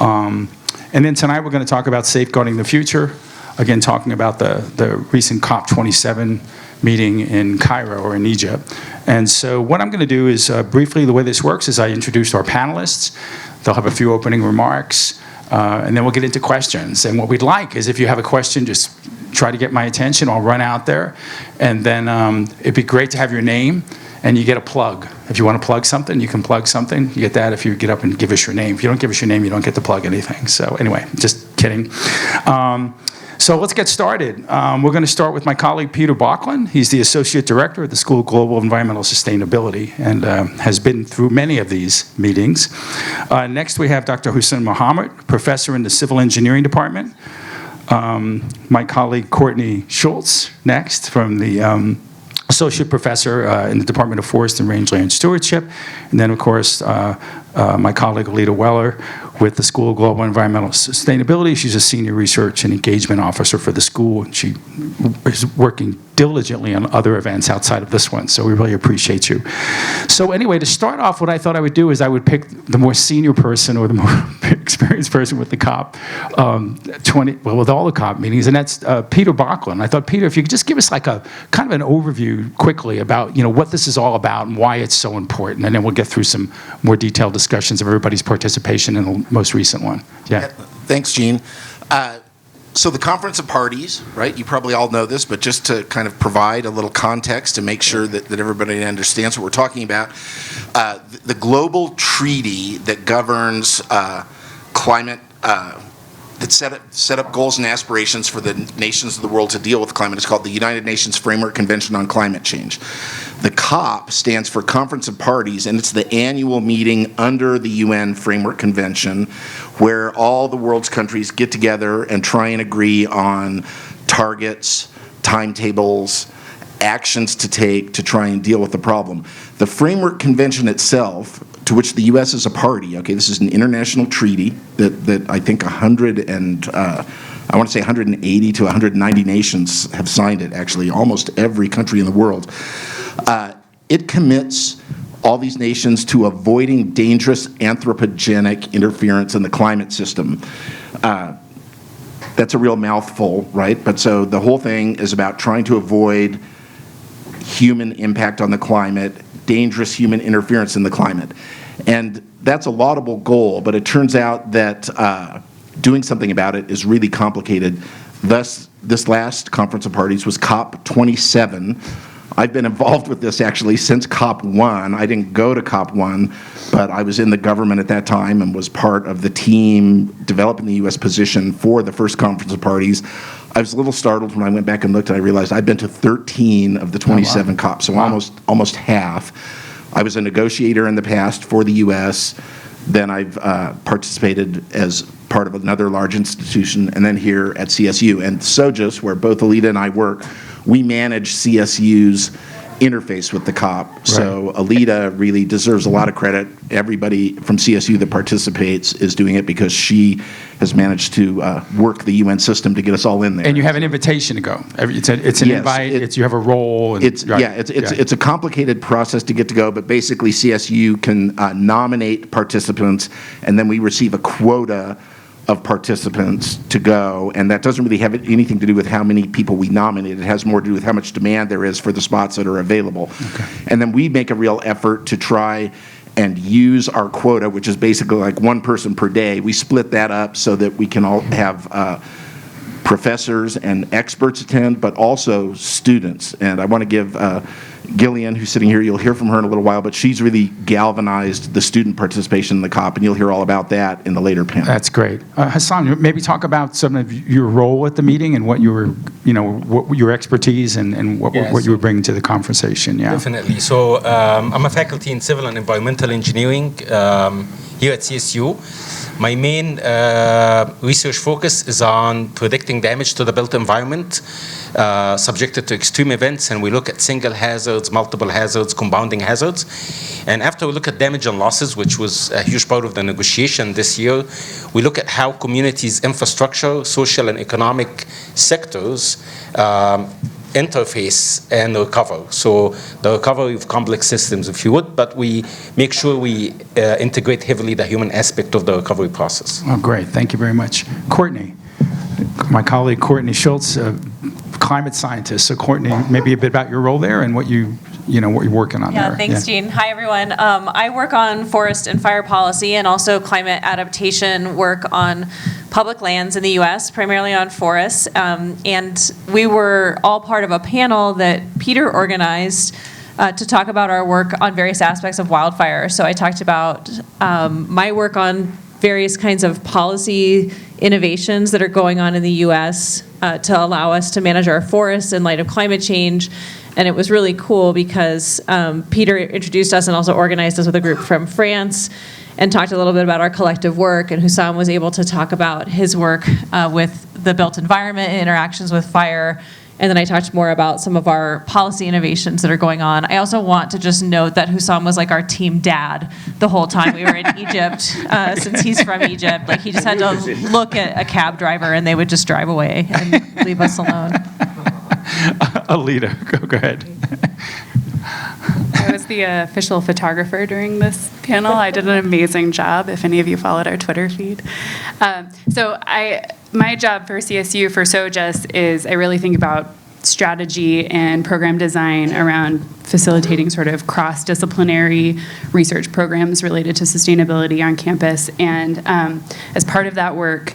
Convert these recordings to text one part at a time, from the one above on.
And then tonight we're going to talk about safeguarding the future, again talking about the recent COP27 meeting in Cairo or in Egypt. And so what I'm going to do is briefly, the way this works is I introduce our panelists. They'll have a few opening remarks, and then we'll get into questions. And what we'd like is if you have a question, just try to get my attention. I'll run out there. And then it'd be great to have your name, and you get a plug. If you want to plug something, you can plug something. You get that if you get up and give us your name. If you don't give us your name, you don't get to plug anything. So anyway, just kidding. So let's get started. We're going to start with my colleague, Peter Backlund. He's the Associate Director at the School of Global Environmental Sustainability and has been through many of these meetings. Next, we have Dr. Hussam Mahmoud, Professor in the Civil Engineering Department. My colleague, Courtney Schultz, next, from the Associate Professor in the Department of Forest and Rangeland Stewardship. And then, of course, my colleague, Aleta Weller, with the School of Global Environmental Sustainability. She's a Senior Research and Engagement Officer for the school, and she is working diligently on other events outside of this one, so we really appreciate you. So anyway, to start off, what I thought I would do is I would pick the more senior person or the more experienced person with the COP, with all the COP meetings, and that's Peter Backlund. I thought, Peter, if you could just give us like a kind of an overview quickly about what this is all about and why it's so important, and then we'll get through some more detailed discussions of everybody's participation in the most recent one. Yeah. Thanks, Gene. So the Conference of Parties, right, you probably all know this, but just to kind of provide a little context to make sure that everybody understands what we're talking about, the global treaty that governs climate, that set up goals and aspirations for the nations of the world to deal with climate is called the United Nations Framework Convention on Climate Change. The COP stands for Conference of Parties, and it's the annual meeting under the UN Framework Convention where all the world's countries get together and try and agree on targets, timetables, actions to take to try and deal with the problem. The Framework Convention itself, to which the U.S. is a party, okay, this is an international treaty that I think 180 to 190 nations have signed it, actually, almost every country in the world. It commits all these nations to avoiding dangerous anthropogenic interference in the climate system. That's a real mouthful, right? But so the whole thing is about trying to avoid human impact on the climate, dangerous human interference in the climate. And that's a laudable goal, but it turns out that doing something about it is really complicated. Thus, this last Conference of Parties was COP27. I've been involved with this actually since COP1. I didn't go to COP1, but I was in the government at that time and was part of the team developing the U.S. position for the first Conference of Parties. I was a little startled when I went back and looked, and I realized I've been to 13 of the 27 COPs, so almost half. I was a negotiator in the past for the U.S., then I've participated as part of another large institution, and then here at CSU. And SoGES, where both Aleta and I work, we manage CSU's interface with the COP. Right. So Aleta really deserves a lot of credit. Everybody from CSU that participates is doing it because she has managed to work the UN system to get us all in there. And you have an invitation to go. It's an invite. You have a role. And, it's a complicated process to get to go, but basically CSU can nominate participants, and then we receive a quota of participants to go, and that doesn't really have anything to do with how many people we nominate. It has more to do with how much demand there is for the spots that are available. Okay. And then we make a real effort to try and use our quota, which is basically like one person per day. We split that up so that we can all have professors and experts attend, but also students. And I want to give Gillian, who's sitting here, you'll hear from her in a little while, but she's really galvanized the student participation in the COP, and you'll hear all about that in the later panel. That's great. Hussam, maybe talk about some of your role at the meeting and what you were, what your expertise and what you were bringing to the conversation. Yeah, definitely. So I'm a faculty in civil and environmental engineering here at CSU. My main research focus is on predicting damage to the built environment subjected to extreme events, and we look at single hazards, multiple hazards, compounding hazards. And after we look at damage and losses, which was a huge part of the negotiation this year, we look at how communities' infrastructure, social and economic sectors interface and recover. So the recovery of complex systems, if you would, but we make sure we integrate heavily the human aspect of the recovery process. Oh, great. Thank you very much. Courtney, my colleague Courtney Schultz, climate scientist. So Courtney, maybe a bit about your role there and what what you're working on there. Yeah, thanks, Gene. Hi, everyone. I work on forest and fire policy and also climate adaptation work on public lands in the U.S., primarily on forests. And we were all part of a panel that Peter organized to talk about our work on various aspects of wildfire. So I talked about my work on various kinds of policy innovations that are going on in the U.S. To allow us to manage our forests in light of climate change. And it was really cool because Peter introduced us and also organized us with a group from France and talked a little bit about our collective work. And Hussam was able to talk about his work with the built environment and interactions with fire. And then I talked more about some of our policy innovations that are going on. I also want to just note that Hussam was like our team dad the whole time we were in Egypt, since he's from Egypt. Like he just had to look at a cab driver and they would just drive away and leave us alone. Aleta, go ahead. I was the official photographer during this panel. I did an amazing job, if any of you followed our Twitter feed. My job for CSU, for SoGES, is I really think about strategy and program design around facilitating sort of cross-disciplinary research programs related to sustainability on campus. And as part of that work,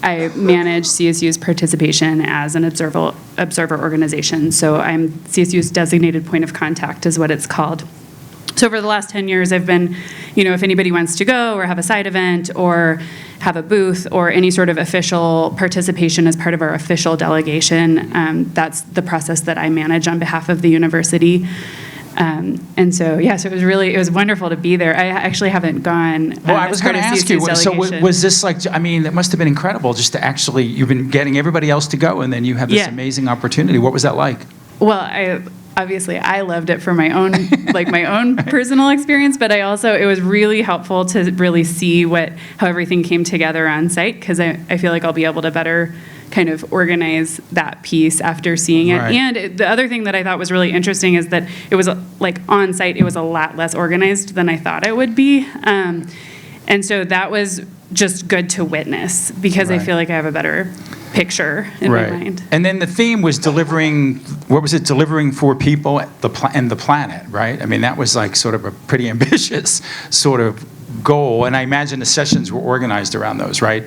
I manage CSU's participation as an observer organization. So I'm CSU's designated point of contact is what it's called. So over the last 10 years, I've been, if anybody wants to go or have a side event or have a booth or any sort of official participation as part of our official delegation, that's the process that I manage on behalf of the university. So it was wonderful to be there. I actually haven't gone. Well, I was going to ask you, so was this like, that must have been incredible just to actually, you've been getting everybody else to go and then you have this amazing opportunity. What was that like? Well, I loved it for my own, my own personal experience, but it was really helpful to really see how everything came together on site, because I feel like I'll be able to better kind of organize that piece after seeing it. Right. And the other thing that I thought was really interesting is that it was on site, it was a lot less organized than I thought it would be. And so that was just good to witness, because I feel like I have a better picture in my mind. And then the theme was delivering for people and the planet, right? I mean, that was like sort of a pretty ambitious sort of goal. And I imagine the sessions were organized around those, right?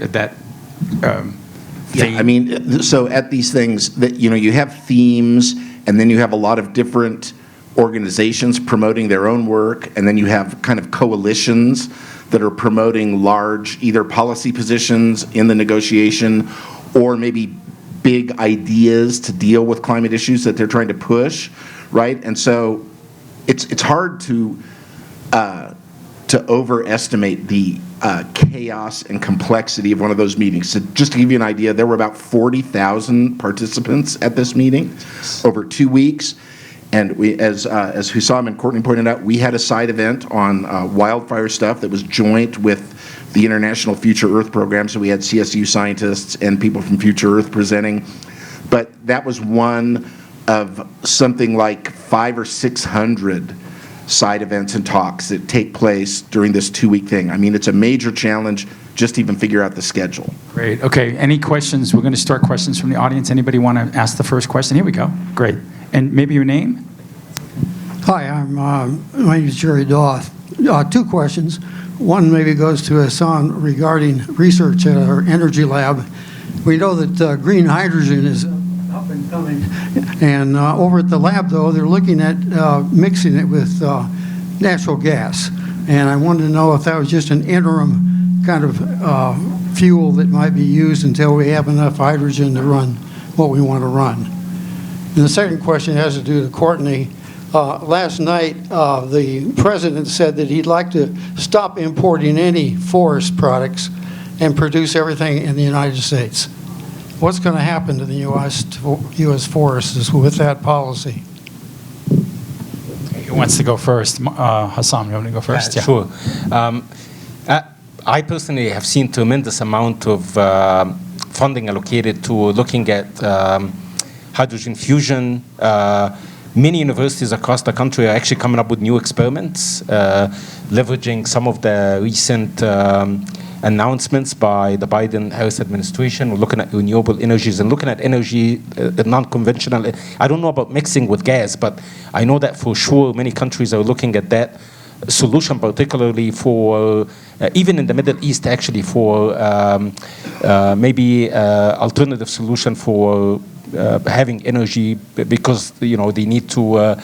Yeah, I mean, so at these things that, you have themes, and then you have a lot of different organizations promoting their own work, and then you have kind of coalitions that are promoting large either policy positions in the negotiation or maybe big ideas to deal with climate issues that they're trying to push, right? And so it's hard to overestimate the chaos and complexity of one of those meetings. So just to give you an idea, there were about 40,000 participants at this meeting over 2 weeks. And we, as Hussam and Courtney pointed out, we had a side event on wildfire stuff that was joint with the International Future Earth Program. So we had CSU scientists and people from Future Earth presenting. But that was one of something like 500 or 600 side events and talks that take place during this 2-week thing. I mean, it's a major challenge just to even figure out the schedule. Great. Okay. Any questions? We're going to start questions from the audience. Anybody want to ask the first question? Here we go. Great. And maybe your name? Hi, my name is Jerry Doth. 2 questions. One maybe goes to Hassan regarding research at our energy lab. We know that green hydrogen is up and coming. And over at the lab, though, they're looking at mixing it with natural gas. And I wanted to know if that was just an interim kind of fuel that might be used until we have enough hydrogen to run what we want to run. And the second question has to do to Courtney. Last night, the president said that he'd like to stop importing any forest products and produce everything in the United States. What's going to happen to the U.S. forests with that policy? Who wants to go first? Hussam, you want to go first? Yeah. Sure. I personally have seen tremendous amount of funding allocated to looking at hydrogen fusion. Many universities across the country are actually coming up with new experiments, leveraging some of the recent announcements by the Biden-Harris administration. We're looking at renewable energies and looking at energy, non-conventional. I don't know about mixing with gas, but I know that for sure many countries are looking at that solution, particularly for, even in the Middle East, actually, for maybe alternative solution for having energy, because they need to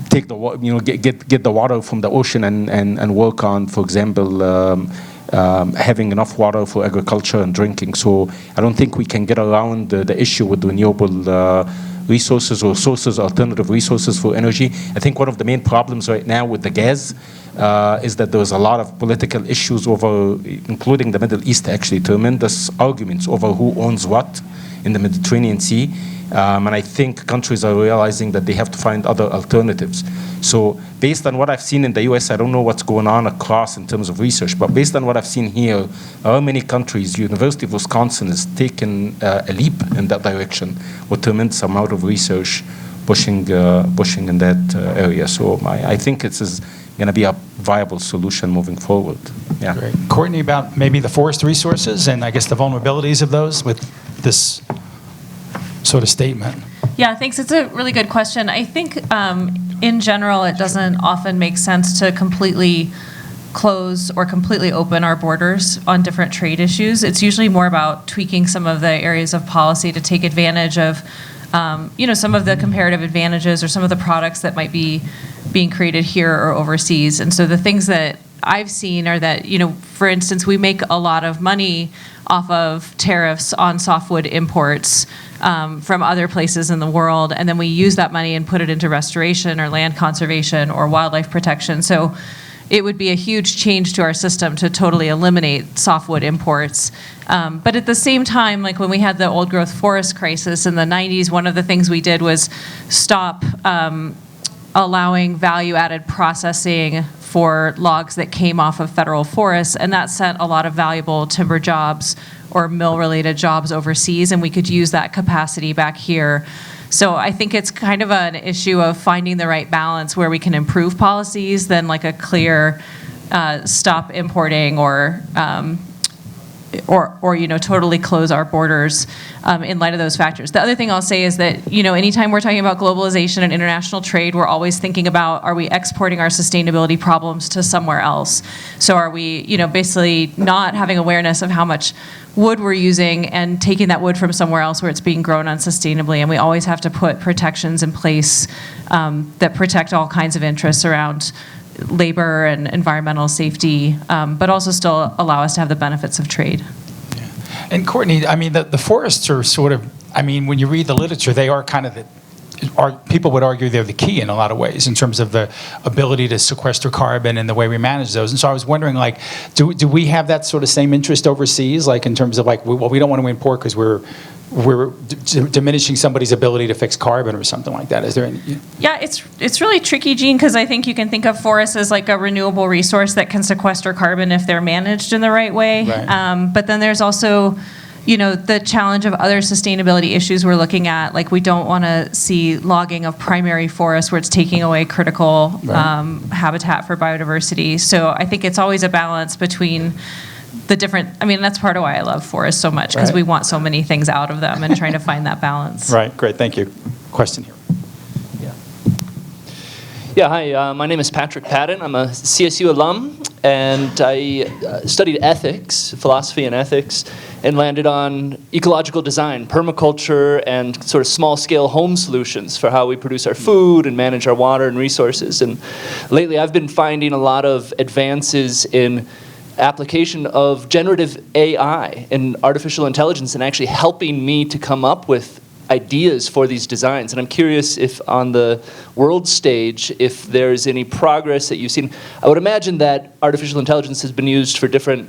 take the get the water from the ocean and work on, for example, having enough water for agriculture and drinking. So I don't think we can get around the issue with renewable resources or alternative resources for energy. I think one of the main problems right now with the gas is that there's a lot of political issues over, including the Middle East, actually, tremendous arguments over who owns what in the Mediterranean Sea. And I think countries are realizing that they have to find other alternatives. So based on what I've seen in the US, I don't know what's going on across in terms of research, but based on what I've seen here, many countries, University of Wisconsin has taken a leap in that direction with tremendous amount of research pushing in that area. So I think it's going to be a viable solution moving forward. Yeah. Great. Courtney, about maybe the forest resources and I guess the vulnerabilities of those with this sort of statement. Yeah, thanks. It's a really good question. I think in general, it doesn't often make sense to completely close or completely open our borders on different trade issues. It's usually more about tweaking some of the areas of policy to take advantage of, some of the comparative advantages or some of the products that might be being created here or overseas. And so the things that I've seen are that, for instance, we make a lot of money off of tariffs on softwood imports from other places in the world, and then we use that money and put it into restoration or land conservation or wildlife protection. So it would be a huge change to our system to totally eliminate softwood imports. But at the same time, like when we had the old growth forest crisis in the 90s, one of the things we did was stop allowing value-added processing for logs that came off of federal forests, and that sent a lot of valuable timber jobs or mill-related jobs overseas, and we could use that capacity back here. So I think it's kind of an issue of finding the right balance where we can improve policies than like a clear stop importing or totally close our borders in light of those factors. The other thing I'll say is that, anytime we're talking about globalization and international trade, we're always thinking about, are we exporting our sustainability problems to somewhere else? So are we, basically not having awareness of how much wood we're using and taking that wood from somewhere else where it's being grown unsustainably? And we always have to put protections in place that protect all kinds of interests around labor and environmental safety, but also still allow us to have the benefits of trade. Yeah. And Courtney, I mean, the forests are sort of, when you read the literature, they are kind of people would argue they're the key in a lot of ways in terms of the ability to sequester carbon and the way we manage those. And so I was wondering, do we have that sort of same interest overseas, in terms of we don't want to import because we're diminishing somebody's ability to fix carbon or something like that? Is there any? Yeah, it's really tricky, Gene, because I think you can think of forests as like a renewable resource that can sequester carbon if they're managed in the right way. Right. But then there's also, the challenge of other sustainability issues we're looking at. Like we don't want to see logging of primary forests where it's taking away critical habitat for biodiversity. So I think it's always a balance between the different, that's part of why I love forests so much, because we want so many things out of them and trying to find that balance. Right, great, thank you. Question here. Yeah, hi, my name is Patrick Patton. I'm a CSU alum, and I studied ethics, philosophy and ethics, and landed on ecological design, permaculture, and sort of small-scale home solutions for how we produce our food and manage our water and resources. And lately I've been finding a lot of advances in application of generative AI and artificial intelligence and actually helping me to come up with ideas for these designs. And I'm curious if on the world stage, if there's any progress that you've seen. I would imagine that artificial intelligence has been used for different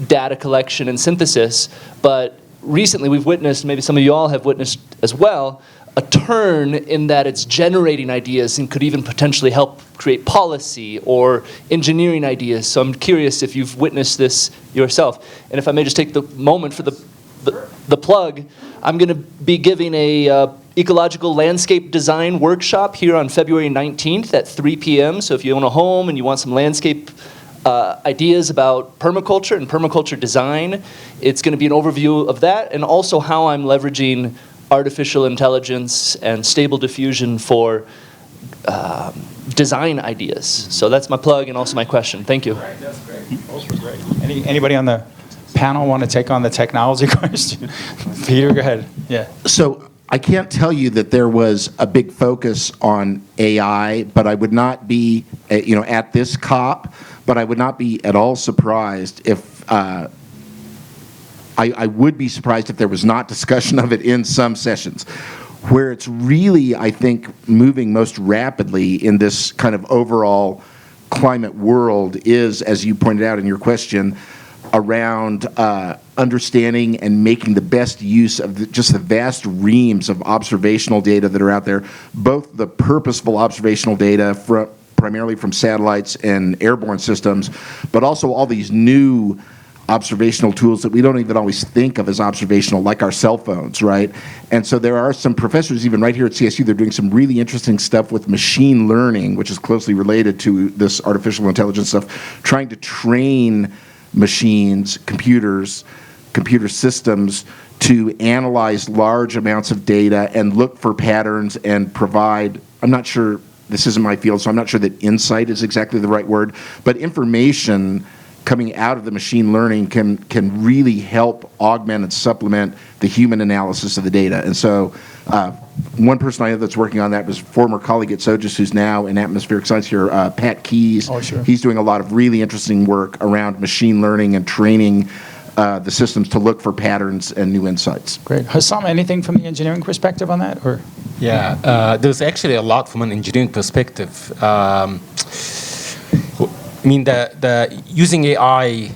data collection and synthesis, but recently we've witnessed, maybe some of you all have witnessed as well, a turn in that it's generating ideas and could even potentially help create policy or engineering ideas. So I'm curious if you've witnessed this yourself. And if I may just take the moment for the plug, I'm going to be giving a ecological landscape design workshop here on February 19th at 3 p.m. So if you own a home and you want some landscape ideas about permaculture and permaculture design, it's going to be an overview of that, and also how I'm leveraging artificial intelligence and stable diffusion for design ideas. So that's my plug and also my question. Thank you. Right, that's great. Those were great. Anybody on the panel want to take on the technology question? Peter, go ahead. Yeah. So I can't tell you that there was a big focus on AI, but I would not be, at this COP, but I would not be at all surprised if, I would be surprised if there was not discussion of it in some sessions. Where it's really, I think, moving most rapidly in this kind of overall climate world is, as you pointed out in your question, around understanding and making the best use of just the vast reams of observational data that are out there, both the purposeful observational data primarily from satellites and airborne systems, but also all these new observational tools that we don't even always think of as observational, like our cell phones, right? And so there are some professors, even right here at CSU, they're doing some really interesting stuff with machine learning, which is closely related to this artificial intelligence stuff, trying to train machines, computer systems to analyze large amounts of data and look for patterns and provide, I'm not sure, this isn't my field, so I'm not sure that insight is exactly the right word, but information coming out of the machine learning can really help augment and supplement the human analysis of the data. And so one person I know that's working on that was a former colleague at SoGES who's now in atmospheric science here, Pat Keyes. Oh, sure. He's doing a lot of really interesting work around machine learning and training the systems to look for patterns and new insights. Great. Hussam, anything from the engineering perspective on that? Or? Yeah, there's actually a lot from an engineering perspective. I mean, the using AI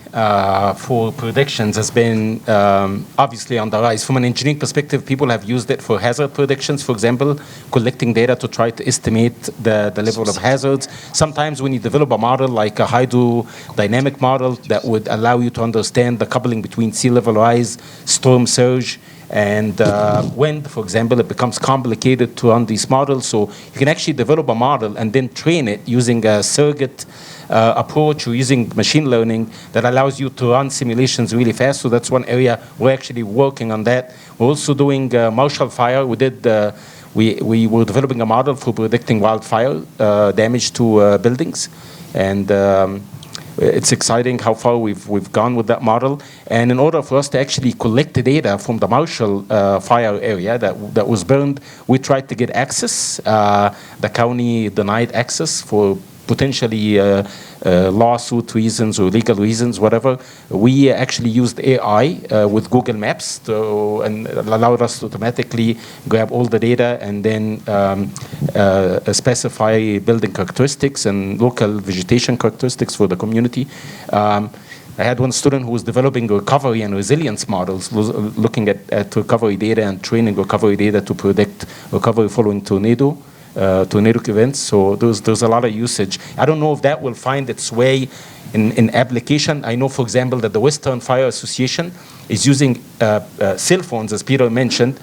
for predictions has been obviously on the rise. From an engineering perspective, people have used it for hazard predictions, for example, collecting data to try to estimate the level of hazards. Sometimes when you develop a model like a hydrodynamic model that would allow you to understand the coupling between sea level rise, storm surge, and wind, for example, it becomes complicated to run these models. So you can actually develop a model and then train it using a surrogate approach or using machine learning that allows you to run simulations really fast. So that's one area we're actually working on that. We're also doing marshal fire. We were developing a model for predicting wildfire damage to buildings, and it's exciting how far we've gone with that model. And in order for us to actually collect the data from the Marshall fire area that was burned, we tried to get access. The county denied access for potentially lawsuit reasons or legal reasons, whatever. We actually used AI with Google Maps and allowed us to automatically grab all the data and then specify building characteristics and local vegetation characteristics for the community. I had one student who was developing recovery and resilience models, looking at recovery data and training recovery data to predict recovery following tornadic events. So there's a lot of usage. I don't know if that will find its way in application. I know, for example, that the Western Fire Association is using cell phones, as Peter mentioned.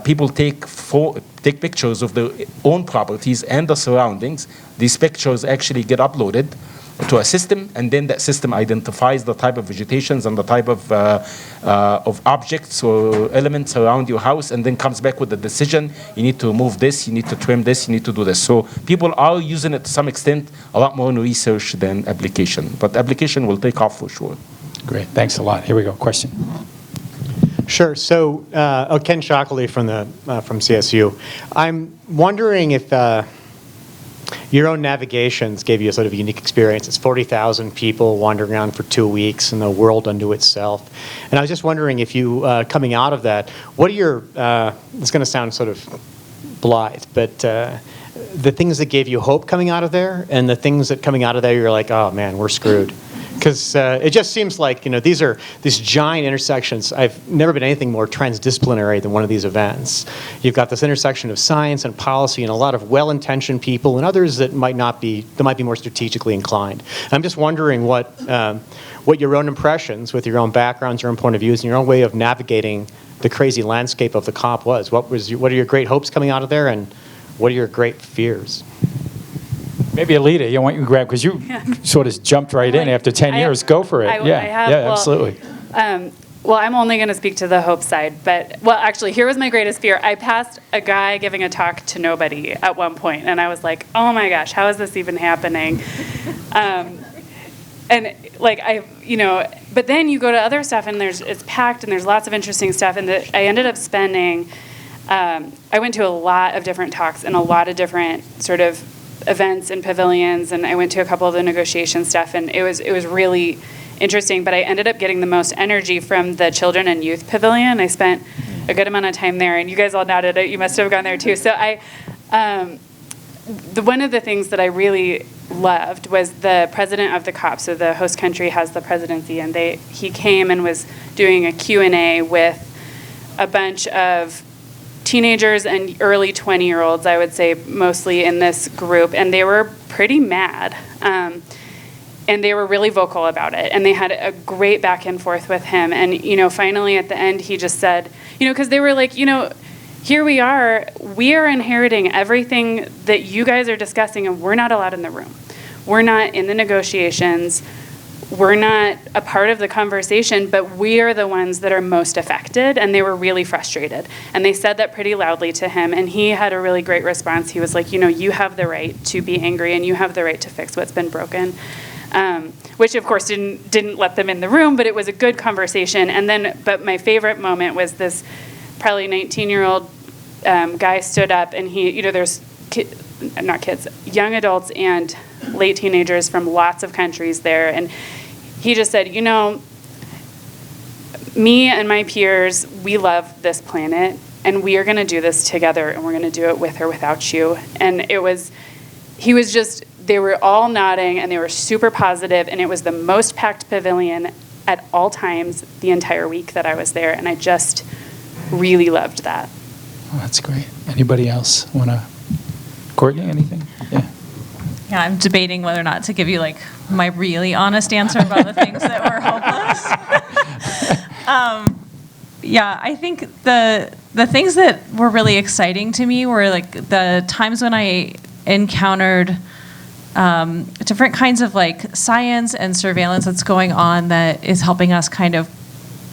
People take pictures of their own properties and the surroundings. These pictures actually get uploaded to a system, and then that system identifies the type of vegetations and the type of objects or elements around your house, and then comes back with a decision. You need to remove this, you need to trim this, you need to do this. So people are using it to some extent, a lot more in research than application. But application will take off for sure. Great, thanks a lot. Here we go, question. Sure. So, Ken Shockley from CSU. I'm wondering if your own navigations gave you a sort of unique experience. It's 40,000 people wandering around for 2 weeks and the world unto itself. And I was just wondering if you, coming out of that, what are your, it's going to sound sort of blithe, but the things that gave you hope coming out of there and the things that coming out of there you're like, oh man, we're screwed. Because it just seems like, these giant intersections. I've never been anything more transdisciplinary than one of these events. You've got this intersection of science and policy and a lot of well-intentioned people and others that might be more strategically inclined. I'm just wondering what what your own impressions with your own backgrounds, your own point of views, and your own way of navigating the crazy landscape of the COP was. What are your great hopes coming out of there, and what are your great fears? Maybe Aleta, you want you to grab, because you sort of jumped right in after 10 years. Go for it. Absolutely. Well, I'm only going to speak to the hope side, but, well, actually, here was my greatest fear. I passed a guy giving a talk to nobody at one point, and I was like, oh my gosh, how is this even happening? And like, but then you go to other stuff, and it's packed, and there's lots of interesting stuff, and I ended up spending, I went to a lot of different talks and a lot of different sort of events and pavilions, and I went to a couple of the negotiation stuff, and it was really interesting, but I ended up getting the most energy from the children and youth pavilion. I spent a good amount of time there, and you guys all nodded. You must have gone there too. So one of the things that I really loved was the president of the COP. So the host country has the presidency, and he came and was doing a Q&A with a bunch of teenagers and early 20-year-olds, I would say, mostly in this group, and they were pretty mad. And they were really vocal about it, and they had a great back and forth with him. And, finally at the end, he just said, because they were like, here we are inheriting everything that you guys are discussing, and we're not allowed in the room. We're not in the negotiations. We're not a part of the conversation, but we are the ones that are most affected, and they were really frustrated. And they said that pretty loudly to him, and he had a really great response. He was like, you have the right to be angry, and you have the right to fix what's been broken. Which of course didn't let them in the room, but it was a good conversation. But my favorite moment was this probably 19-year-old guy stood up, and there's young adults and late teenagers from lots of countries there, and he just said, me and my peers, we love this planet, and we are going to do this together, and we're going to do it with or without you. And they were all nodding, and they were super positive, and it was the most packed pavilion at all times the entire week that I was there, and I just really loved that. Oh, that's great. Anybody else want to? Courtney, anything? Yeah. Yeah, I'm debating whether or not to give you my really honest answer about the things that were hopeless. I think the things that were really exciting to me were the times when I encountered different kinds of science and surveillance that's going on that is helping us kind of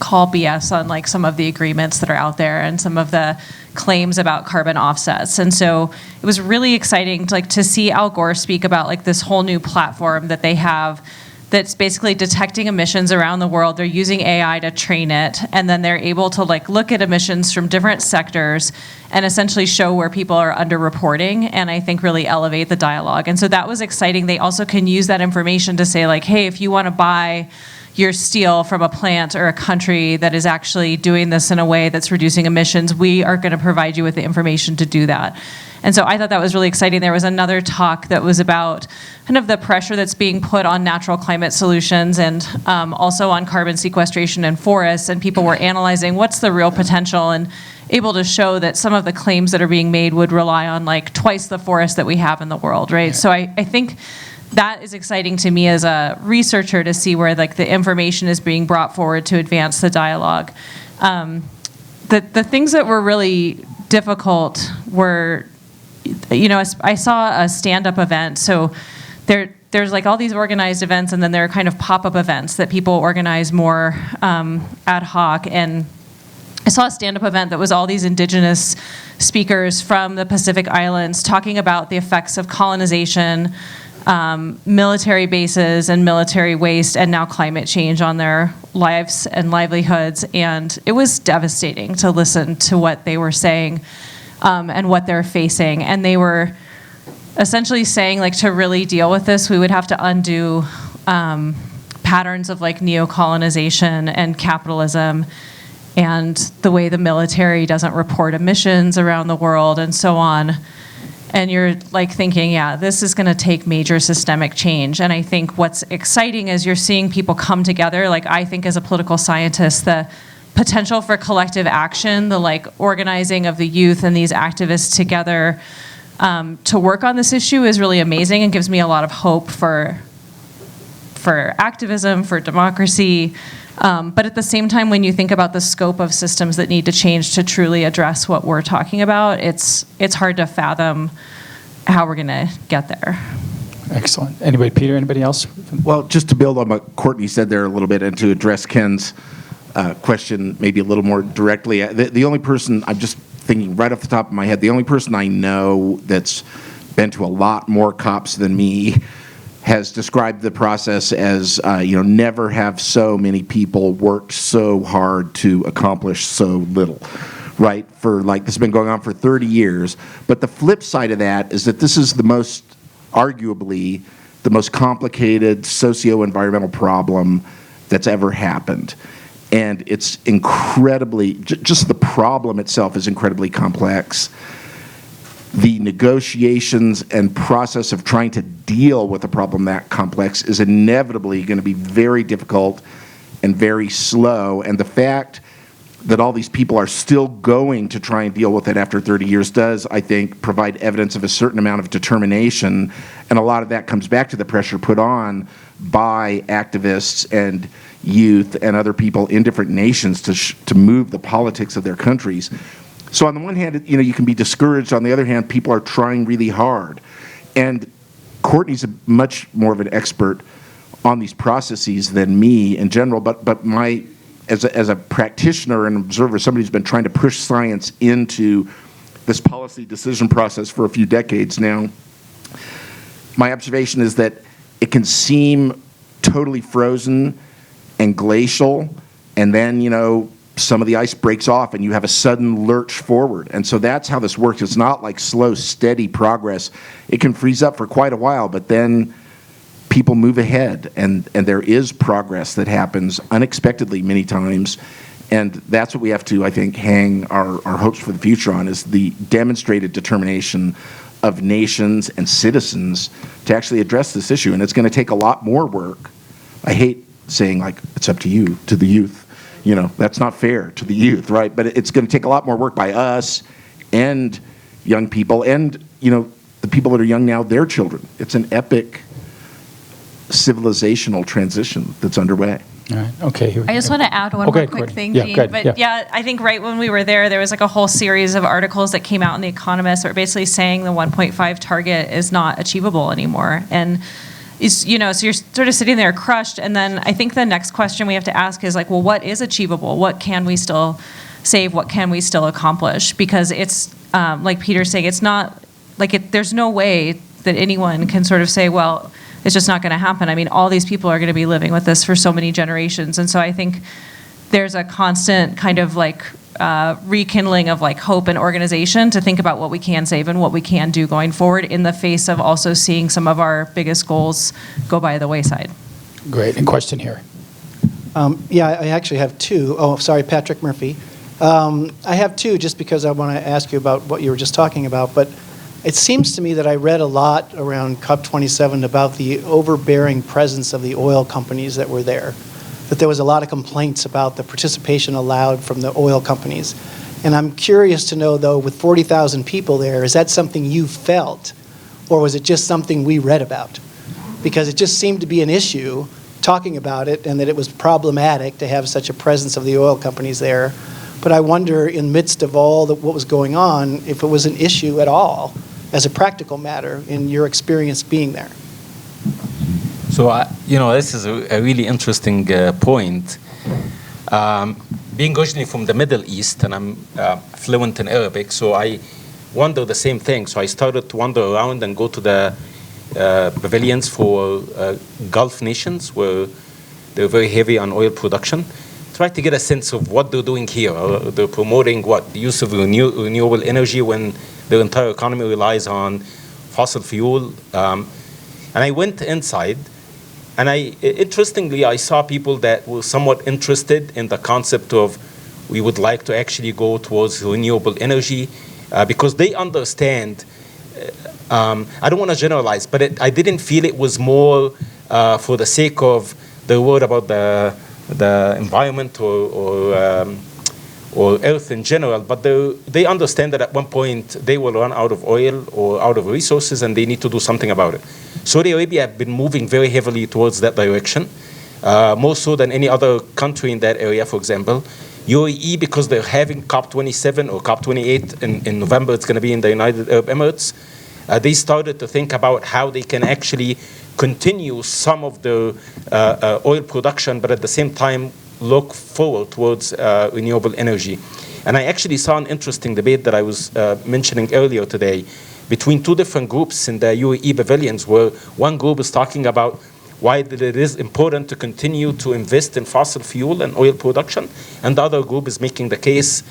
call BS on some of the agreements that are out there and some of the claims about carbon offsets. And so it was really exciting to see Al Gore speak about this whole new platform that they have that's basically detecting emissions around the world. They're using AI to train it, and then they're able to look at emissions from different sectors and essentially show where people are underreporting, and I think really elevate the dialogue. And so that was exciting. They also can use that information to say hey, if you want to buy your steel from a plant or a country that is actually doing this in a way that's reducing emissions, we are going to provide you with the information to do that. And so I thought that was really exciting. There was another talk that was about kind of the pressure that's being put on natural climate solutions and also on carbon sequestration in forests, and people were analyzing what's the real potential and able to show that some of the claims that are being made would rely on twice the forest that we have in the world, right? Yeah. So I think that is exciting to me as a researcher to see where the information is being brought forward to advance the dialogue. The things that were really difficult were, I saw a stand-up event. So there's all these organized events, and then there are kind of pop-up events that people organize more ad hoc. And I saw a stand-up event that was all these indigenous speakers from the Pacific Islands talking about the effects of colonization, military bases and military waste, and now climate change on their lives and livelihoods. And it was devastating to listen to what they were saying and what they're facing. And they were essentially saying to really deal with this, we would have to undo patterns of neocolonization and capitalism and the way the military doesn't report emissions around the world and so on. And you're thinking, yeah, this is going to take major systemic change. And I think what's exciting is you're seeing people come together. I think as a political scientist, the potential for collective action, the organizing of the youth and these activists together to work on this issue is really amazing and gives me a lot of hope for for activism, for democracy. But at the same time, when you think about the scope of systems that need to change to truly address what we're talking about, it's hard to fathom how we're going to get there. Excellent. Anybody, Peter, anybody else? Well, just to build on what Courtney said there a little bit and to address Ken's question maybe a little more directly, the only person, I'm just thinking right off the top of my head, the only person I know that's been to a lot more COPs than me has described the process as, never have so many people worked so hard to accomplish so little, right? This has been going on for 30 years. But the flip side of that is that this is arguably the most complicated socio-environmental problem that's ever happened. And it's incredibly, just the problem itself is incredibly complex. The negotiations and process of trying to deal with a problem that complex is inevitably going to be very difficult and very slow. And the fact that all these people are still going to try and deal with it after 30 years does, I think, provide evidence of a certain amount of determination. And a lot of that comes back to the pressure put on by activists and youth and other people in different nations to move the politics of their countries. So on the one hand, you can be discouraged. On the other hand, people are trying really hard. And Courtney's much more of an expert on these processes than me in general, but as a practitioner and observer, somebody who's been trying to push science into this policy decision process for a few decades now, my observation is that it can seem totally frozen and glacial, and then, some of the ice breaks off and you have a sudden lurch forward. And so that's how this works. It's not like slow, steady progress. It can freeze up for quite a while, but then people move ahead, and there is progress that happens unexpectedly many times. And that's what we have to, I think, hang our hopes for the future on, is the demonstrated determination of nations and citizens to actually address this issue. And it's going to take a lot more work. I hate saying, it's up to you, to the youth. That's not fair to the youth, right? But it's going to take a lot more work by us and young people and, the people that are young now, their children. It's an epic civilizational transition that's underway. All right. Okay. I just want to add one more quick thing, Gene. I think right when we were there was a whole series of articles that came out in The Economist that were basically saying the 1.5 target is not achievable anymore. And so you're sort of sitting there crushed. And then I think the next question we have to ask is well, what is achievable? What can we still save? What can we still accomplish? Because it's, like Peter's saying, it's not there's no way that anyone can sort of say, well, it's just not going to happen. I mean, all these people are going to be living with this for so many generations. And so I think there's a constant kind of rekindling of hope and organization to think about what we can save and what we can do going forward in the face of also seeing some of our biggest goals go by the wayside. Great. And question here. I actually have two. Oh, sorry, Patrick Murphy. I have two just because I want to ask you about what you were just talking about. But it seems to me that I read a lot around COP27 about the overbearing presence of the oil companies that were there, that there was a lot of complaints about the participation allowed from the oil companies. And I'm curious to know, though, with 40,000 people there, is that something you felt, or was it just something we read about? Because it just seemed to be an issue talking about it, and that it was problematic to have such a presence of the oil companies there. But I wonder, in midst of all what was going on, if it was an issue at all, as a practical matter, in your experience being there. So, this is a really interesting point. Being originally from the Middle East, and I'm fluent in Arabic, so I wonder the same thing. So I started to wander around and go to the pavilions for Gulf nations, where they're very heavy on oil production. Try to get a sense of what they're doing here. They're promoting the use of renewable energy when their entire economy relies on fossil fuel. And I went inside, and interestingly, I saw people that were somewhat interested in the concept of we would like to actually go towards renewable energy because they understand. I don't want to generalize, but I didn't feel it was more for the sake of the word about the environment or Earth in general, but they understand that at one point they will run out of oil or out of resources and they need to do something about it. Saudi Arabia have been moving very heavily towards that direction, more so than any other country in that area, for example. UAE, because they're having COP27 or COP28 in November, it's going to be in the United Arab Emirates, they started to think about how they can actually continue some of the oil production, but at the same time look forward towards renewable energy. And I actually saw an interesting debate that I was mentioning earlier today between two different groups in the UAE pavilions, where one group is talking about why it is important to continue to invest in fossil fuel and oil production, and the other group is making the case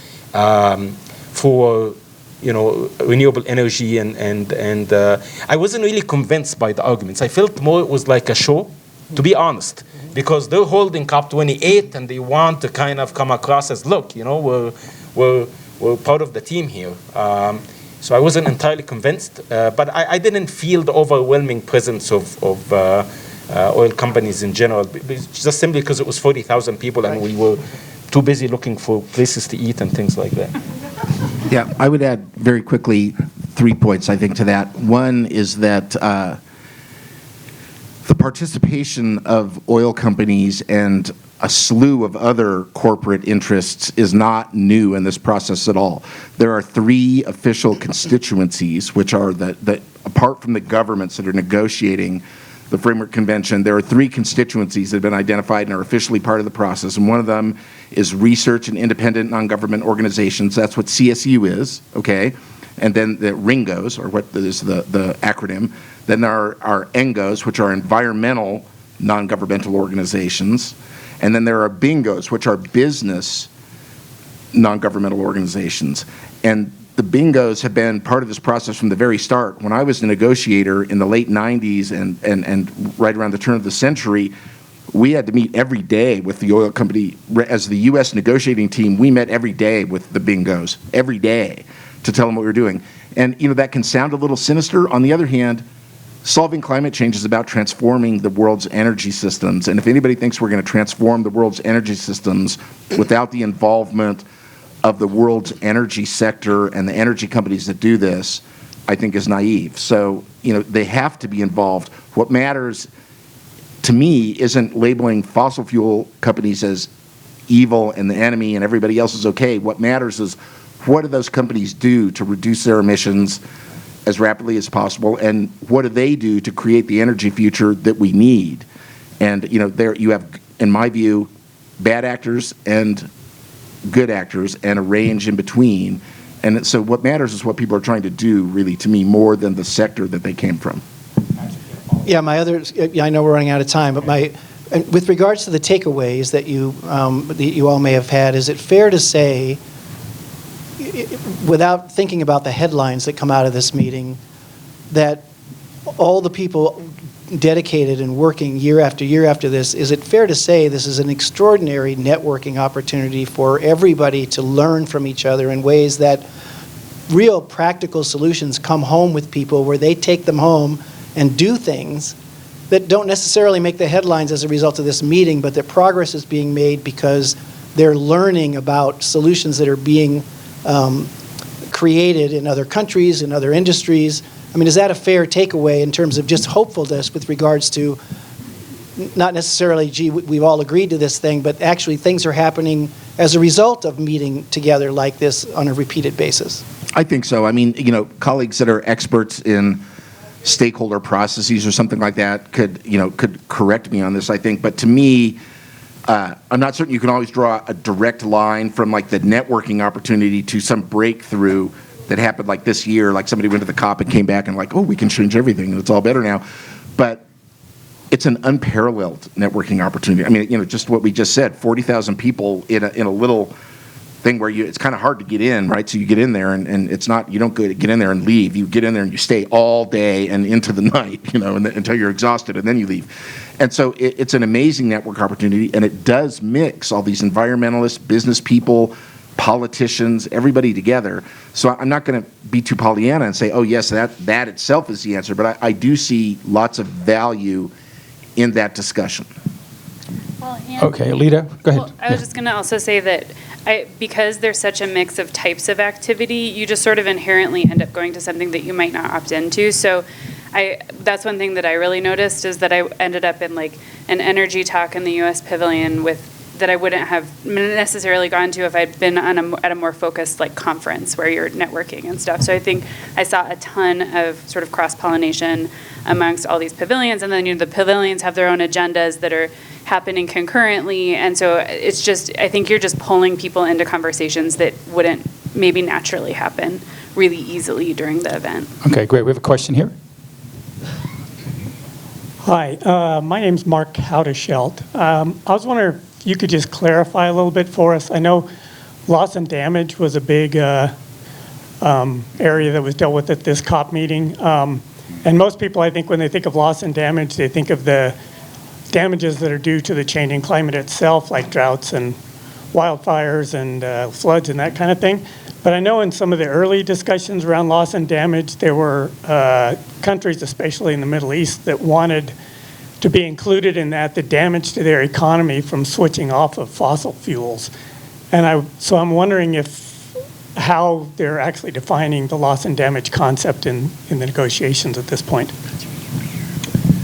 for renewable energy, and I wasn't really convinced by the arguments. I felt more it was like a show, to be honest, because they're holding COP28 and they want to kind of come across as, look, we're part of the team here. So I wasn't entirely convinced, but I didn't feel the overwhelming presence of oil companies in general, just simply because it was 40,000 people and we were too busy looking for places to eat and things like that. Yeah, I would add very quickly 3 points, I think, to that. One is that the participation of oil companies and a slew of other corporate interests is not new in this process at all. There are 3 official constituencies, which are apart from the governments that are negotiating the Framework Convention, there are 3 constituencies that have been identified and are officially part of the process, and one of them is research and independent non-government organizations. That's what CSU is, okay? And then the RINGOs, or what is the acronym. Then there are ENGOs, which are environmental non-governmental organizations. And then there are BINGOs, which are business non-governmental organizations. And the BINGOs have been part of this process from the very start. When I was a negotiator in the late 90s and right around the turn of the century, we had to meet every day with the oil company. As the U.S. negotiating team, we met every day with the BINGOs, every day, to tell them what we were doing. And that can sound a little sinister. On the other hand, solving climate change is about transforming the world's energy systems. And if anybody thinks we're going to transform the world's energy systems without the involvement of the world's energy sector and the energy companies that do this, I think is naive. So, they have to be involved. What matters to me isn't labeling fossil fuel companies as evil and the enemy and everybody else is okay. What matters is, what do those companies do to reduce their emissions as rapidly as possible, and what do they do to create the energy future that we need? And there you have, in my view, bad actors and good actors and a range in between. And so what matters is what people are trying to do, really, to me, more than the sector that they came from. Yeah, I know we're running out of time, but with regards to the takeaways that you all may have had, is it fair to say, without thinking about the headlines that come out of this meeting, that all the people dedicated and working year after year after this, is it fair to say this is an extraordinary networking opportunity for everybody to learn from each other in ways that real practical solutions come home with people, where they take them home and do things that don't necessarily make the headlines as a result of this meeting, but that progress is being made because they're learning about solutions that are being created in other countries, in other industries? I mean, is that a fair takeaway in terms of just hopefulness with regards to not necessarily, gee, we've all agreed to this thing, but actually things are happening as a result of meeting together like this on a repeated basis? I think so. I mean, colleagues that are experts in stakeholder processes or something like that could correct me on this, I think. But to me, I'm not certain you can always draw a direct line from the networking opportunity to some breakthrough that happened this year, somebody went to the COP and came back and oh, we can change everything and it's all better now. But it's an unparalleled networking opportunity. I mean, just what we just said, 40,000 people in a little thing where it's kind of hard to get in, right? So you get in there and it's not, you don't get in there and leave. You get in there and you stay all day and into the night, until you're exhausted, and then you leave. And so it's an amazing network opportunity, and it does mix all these environmentalists, business people, politicians, everybody together. So I'm not going to be too Pollyanna and say, oh yes, that itself is the answer, but I do see lots of value in that discussion. Well, okay, Aleta, go ahead. Well, I was just going to also say that because there's such a mix of types of activity, you just sort of inherently end up going to something that you might not opt into. So that's one thing that I really noticed is that I ended up in like an energy talk in the U.S. Pavilion that I wouldn't have necessarily gone to if I'd been at a more focused like conference where you're networking and stuff. So I think I saw a ton of sort of cross-pollination amongst all these pavilions, and then the pavilions have their own agendas that are happening concurrently, and so it's just, I think you're just pulling people into conversations that wouldn't maybe naturally happen really easily during the event. Okay, great. We have a question here. Hi, my name's Mark Howdeschelt. I was wondering if you could just clarify a little bit for us. I know loss and damage was a big area that was dealt with at this COP meeting. And most people, I think, when they think of loss and damage, they think of the damages that are due to the changing climate itself, like droughts and wildfires and floods and that kind of thing. But I know in some of the early discussions around loss and damage, there were countries, especially in the Middle East, that wanted to be included in that, the damage to their economy from switching off of fossil fuels. And so I'm wondering how they're actually defining the loss and damage concept in the negotiations at this point.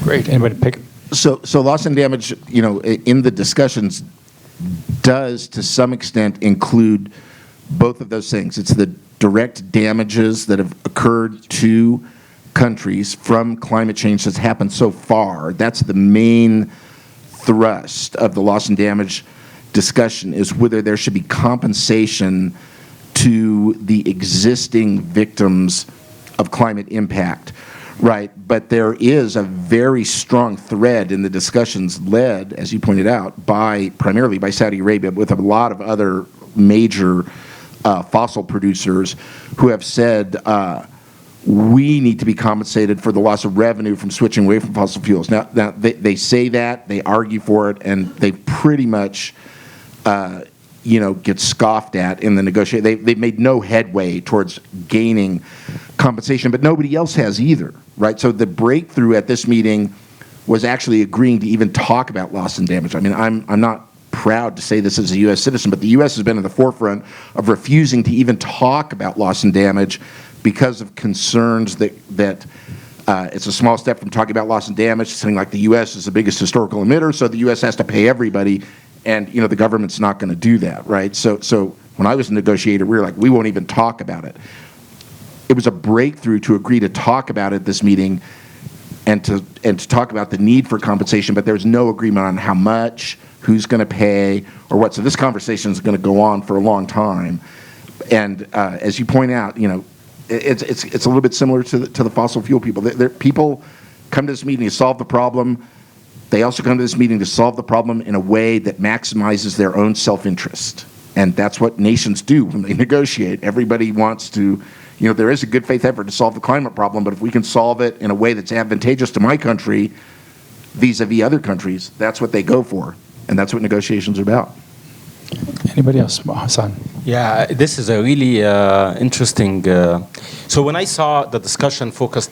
Great. Anybody pick? So loss and damage, in the discussions does to some extent include both of those things. It's the direct damages that have occurred to countries from climate change that's happened so far. That's the main thrust of the loss and damage discussion, is whether there should be compensation to the existing victims of climate impact, right? But there is a very strong thread in the discussions led, as you pointed out, primarily by Saudi Arabia, with a lot of other major fossil producers who have said we need to be compensated for the loss of revenue from switching away from fossil fuels. Now they say that, they argue for it, and they pretty much get scoffed at in the negotiation. They've made no headway towards gaining compensation, but nobody else has either, right? So the breakthrough at this meeting was actually agreeing to even talk about loss and damage. I mean, I'm not proud to say this as a U.S. citizen, but the U.S. has been in the forefront of refusing to even talk about loss and damage because of concerns that it's a small step from talking about loss and damage to something like the U.S. is the biggest historical emitter, so the U.S. has to pay everybody, and the government's not going to do that, right? So when I was a negotiator, we were like, we won't even talk about it. It was a breakthrough to agree to talk about it at this meeting and to talk about the need for compensation, but there's no agreement on how much, who's going to pay, or what. So this conversation is going to go on for a long time. And as you point out, it's a little bit similar to the fossil fuel people. People come to this meeting to solve the problem. They also come to this meeting to solve the problem in a way that maximizes their own self-interest. And that's what nations do when they negotiate. Everybody wants to, there is a good faith effort to solve the climate problem, but if we can solve it in a way that's advantageous to my country vis-a-vis other countries, that's what they go for. And that's what negotiations are about. Anybody else? Hussam. Yeah, this is a really interesting. So when I saw the discussion focused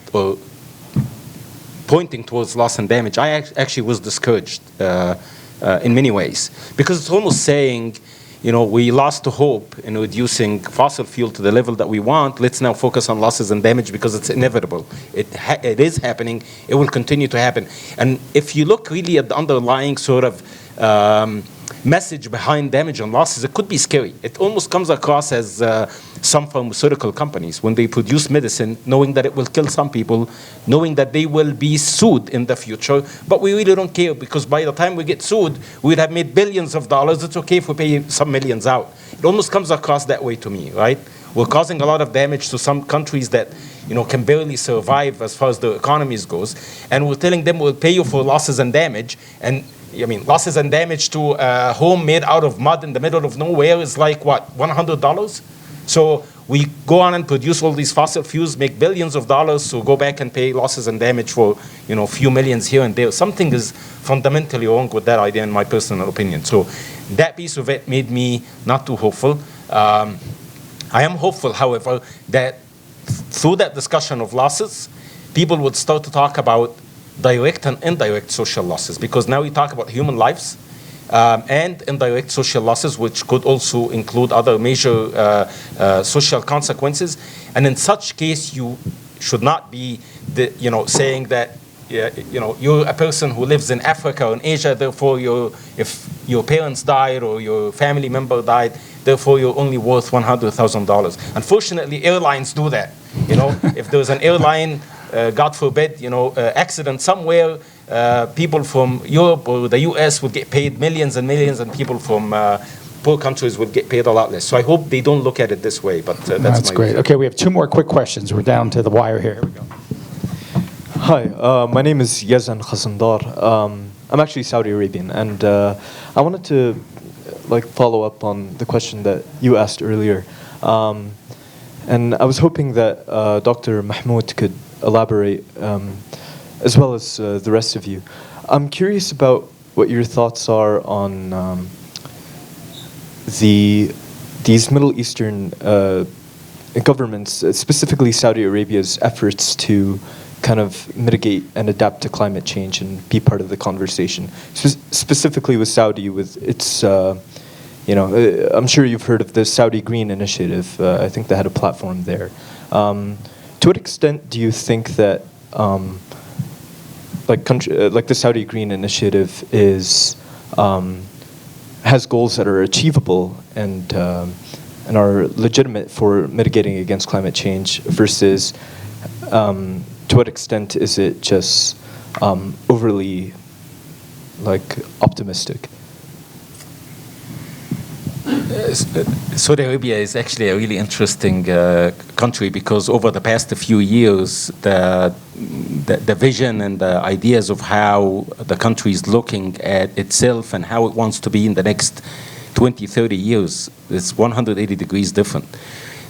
pointing towards loss and damage, I actually was discouraged in many ways, because it's almost saying, we lost the hope in reducing fossil fuel to the level that we want. Let's now focus on losses and damage because it's inevitable. It is happening. It will continue to happen. And if you look really at the underlying sort of message behind damage and losses, it could be scary. It almost comes across as some pharmaceutical companies, when they produce medicine, knowing that it will kill some people, knowing that they will be sued in the future, but we really don't care, because by the time we get sued, we'd have made billions of dollars. It's okay if we pay some millions out. It almost comes across that way to me, right? We're causing a lot of damage to some countries that can barely survive as far as the economies goes, and we're telling them we'll pay you for losses and damage. And losses and damage to a home made out of mud in the middle of nowhere is like, what, $100? So we go on and produce all these fossil fuels, make billions of dollars, so go back and pay losses and damage for, a few millions here and there. Something is fundamentally wrong with that idea, in my personal opinion. So that piece of it made me not too hopeful. I am hopeful, however, that through that discussion of losses, people would start to talk about direct and indirect social losses, because now we talk about human lives and indirect social losses, which could also include other major social consequences. And in such case, you should not be saying that you're a person who lives in Africa or in Asia, therefore if your parents died or your family member died, therefore you're only worth $100,000. Unfortunately, airlines do that. If there's an airline, God forbid, accident somewhere, people from Europe or the US would get paid millions and millions, and people from poor countries would get paid a lot less. So I hope they don't look at it this way, but that's great. view. Okay, we have 2 more quick questions. We're down to the wire here. Here we go. Hi, my name is Yazan Khasandar. I'm actually Saudi Arabian, and I wanted to follow up on the question that you asked earlier. And I was hoping that Dr. Mahmoud could elaborate, as well as the rest of you. I'm curious about what your thoughts are on these Middle Eastern governments, specifically Saudi Arabia's efforts to kind of mitigate and adapt to climate change and be part of the conversation. Specifically with Saudi, with its, I'm sure you've heard of the Saudi Green Initiative. I think they had a platform there. To what extent do you think that, like the Saudi Green Initiative has goals that are achievable and are legitimate for mitigating against climate change versus to what extent is it just overly optimistic? Saudi Arabia is actually a really interesting country because over the past few years, the vision and the ideas of how the country is looking at itself and how it wants to be in the next 20, 30 years is 180 degrees different.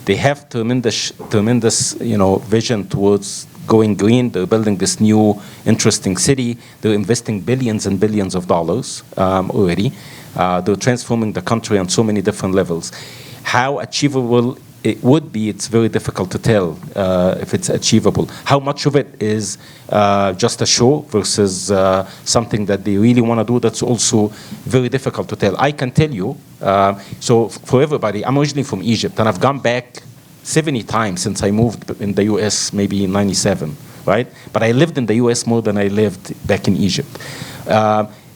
They have tremendous vision towards going green. They're building this new, interesting city. They're investing billions and billions of dollars already. They're transforming the country on so many different levels. How achievable it would be, it's very difficult to tell if it's achievable. How much of it is just a show versus something that they really want to do, that's also very difficult to tell. I can tell you, so for everybody, I'm originally from Egypt, and I've gone back 70 times since I moved in the US, maybe in 97, right? But I lived in the US more than I lived back in Egypt.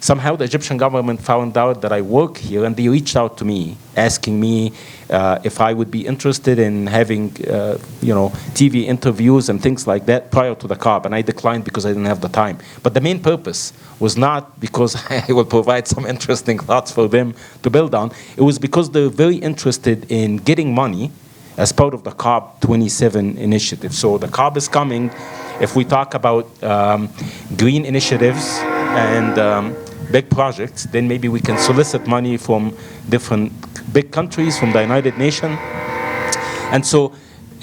Somehow the Egyptian government found out that I work here, and they reached out to me, asking me if I would be interested in having, TV interviews and things like that prior to the COP, and I declined because I didn't have the time. But the main purpose was not because I will provide some interesting thoughts for them to build on. It was because they're very interested in getting money as part of the COP27 initiative. So the COP is coming. If we talk about green initiatives and big projects, then maybe we can solicit money from different big countries, from the United Nations. And so,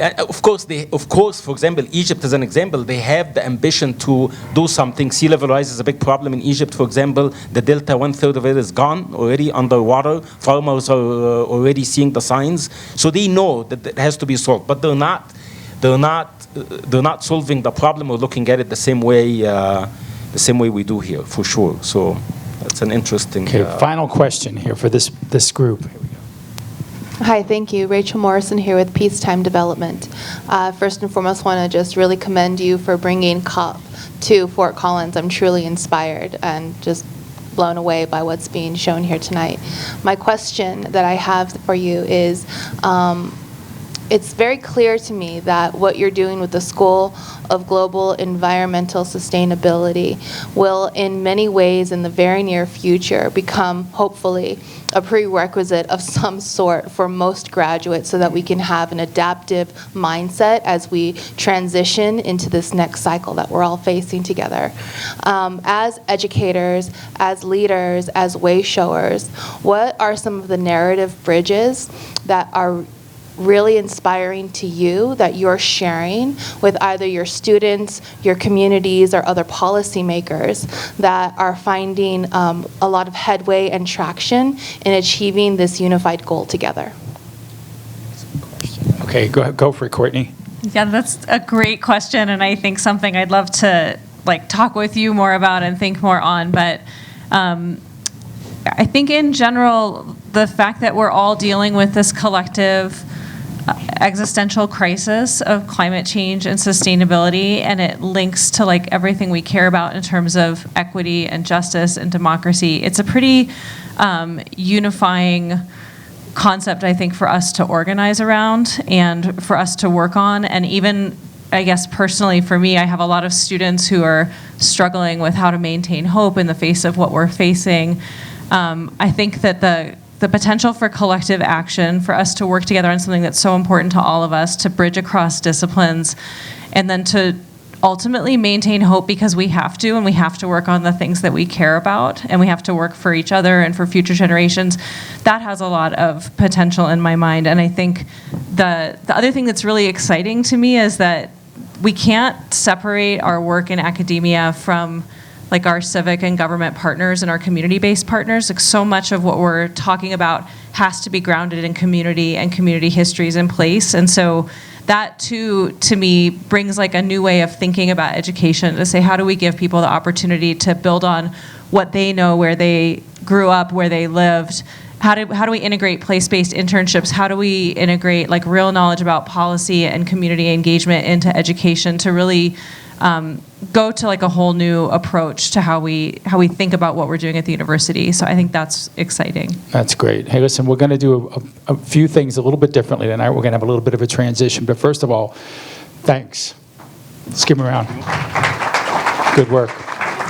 of course, for example, Egypt as an example, they have the ambition to do something. Sea level rise is a big problem in Egypt, for example. The delta, 1/3 of it is gone already underwater. Farmers are already seeing the signs. So they know that it has to be solved, but they're not solving the problem or looking at it the same way we do here, for sure. So that's an interesting. Okay, final question here for this group. Here we go. Hi, thank you. Rachel Morrison here with Peacetime Development. First and foremost, want to just really commend you for bringing COP to Fort Collins. I'm truly inspired and just blown away by what's being shown here tonight. My question that I have for you is, it's very clear to me that what you're doing with the School of Global Environmental Sustainability will in many ways in the very near future become, hopefully, a prerequisite of some sort for most graduates so that we can have an adaptive mindset as we transition into this next cycle that we're all facing together. As educators, as leaders, as way showers, what are some of the narrative bridges that are really inspiring to you that you're sharing with either your students, your communities, or other policymakers that are finding a lot of headway and traction in achieving this unified goal together? Okay, go for it, Courtney. Yeah, that's a great question, and I think something I'd love to talk with you more about and think more on. But I think in general, the fact that we're all dealing with this collective existential crisis of climate change and sustainability, and it links to like everything we care about in terms of equity and justice and democracy. It's a pretty unifying concept, I think, for us to organize around and for us to work on. And even, I guess, personally for me, I have a lot of students who are struggling with how to maintain hope in the face of what we're facing. I think that the potential for collective action, for us to work together on something that's so important to all of us, to bridge across disciplines, and then to ultimately maintain hope because we have to, and we have to work on the things that we care about, and we have to work for each other and for future generations. That has a lot of potential in my mind. And I think the other thing that's really exciting to me is that we can't separate our work in academia from like our civic and government partners and our community-based partners. Like so much of what we're talking about has to be grounded in community and community histories in place. And so that too, to me, brings like a new way of thinking about education, to say, how do we give people the opportunity to build on what they know, where they grew up, where they lived? How do we integrate place-based internships? How do we integrate like real knowledge about policy and community engagement into education to really go to like a whole new approach to how we think about what we're doing at the university. So I think that's exciting. That's great. Hey, listen, we're going to do a few things a little bit differently tonight. We're going to have a little bit of a transition. But first of all, thanks. Let's give them a round. Good work.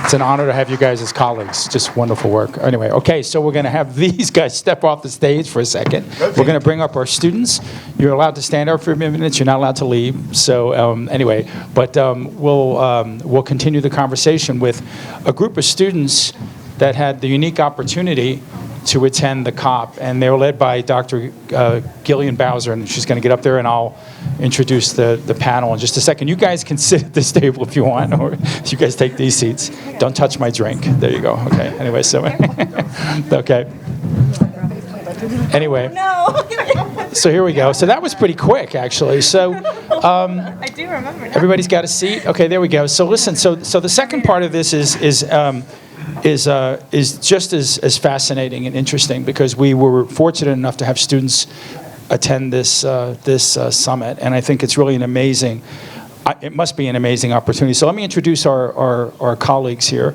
It's an honor to have you guys as colleagues. Just wonderful work. Anyway, okay, so we're going to have these guys step off the stage for a second. We're going to bring up our students. You're allowed to stand up for a few minutes. You're not allowed to leave. So anyway, but we'll continue the conversation with a group of students that had the unique opportunity to attend the COP, and they were led by Dr. Gillian Bowser, and she's going to get up there, and I'll introduce the panel in just a second. You guys can sit at this table if you want, or you guys take these seats. Don't touch my drink. There you go. Okay. Anyway, so okay. Anyway, so here we go. So that was pretty quick, actually. So I do remember now. Everybody's got a seat. Okay, there we go. So listen. So the second part of this is just as fascinating and interesting, because we were fortunate enough to have students attend this summit, and I think it's really an amazing. It must be an amazing opportunity. So let me introduce our colleagues here.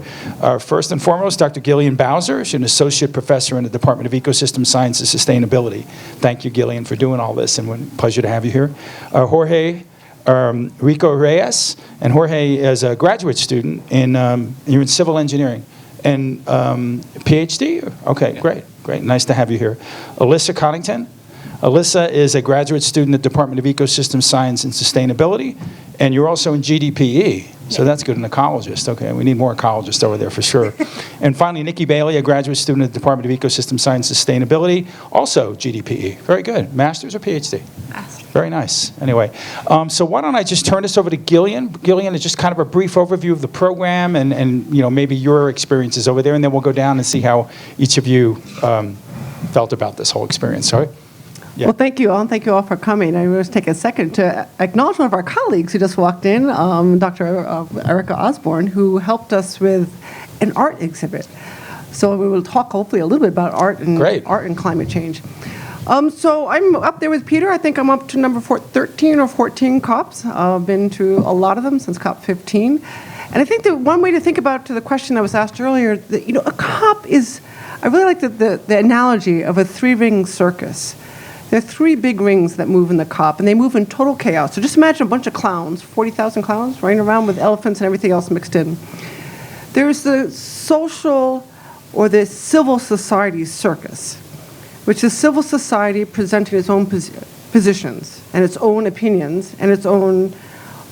First and foremost, Dr. Gillian Bowser. She's an associate professor in the Department of Ecosystem Science and Sustainability. Thank you, Gillian, for doing all this, and a pleasure to have you here. Jorge. Rico Reyes, and Jorge is a graduate student you're in civil engineering. And PhD? Okay, great. Nice to have you here. Alyssa Connaughton. Alyssa is a graduate student at the Department of Ecosystem Science and Sustainability, and you're also in GDPE, so that's good, an ecologist. Okay, we need more ecologists over there for sure. And finally, Nicki Bailey, a graduate student at the Department of Ecosystem Science and Sustainability, also GDPE. Very good. Master's or PhD? Master's. Very nice. Anyway, so why don't I just turn this over to Gillian. Gillian is just kind of a brief overview of the program and maybe your experiences over there, and then we'll go down and see how each of you felt about this whole experience. Sorry. Yeah. Well, thank you all. Thank you all for coming. I will take a second to acknowledge one of our colleagues who just walked in, Dr. Erica Osborne, who helped us with an art exhibit. So we will talk hopefully a little bit about art and climate change. So I'm up there with Peter. I think I'm up to number 13 or 14 COPs. I've been to a lot of them since COP 15. And I think that one way to think about to the question that was asked earlier, that, a COP is, I really like the analogy of a three-ring circus. There are three big rings that move in the COP, and they move in total chaos. So just imagine a bunch of clowns, 40,000 clowns, running around with elephants and everything else mixed in. There's the social or the civil society circus, which is civil society presenting its own positions and its own opinions and its own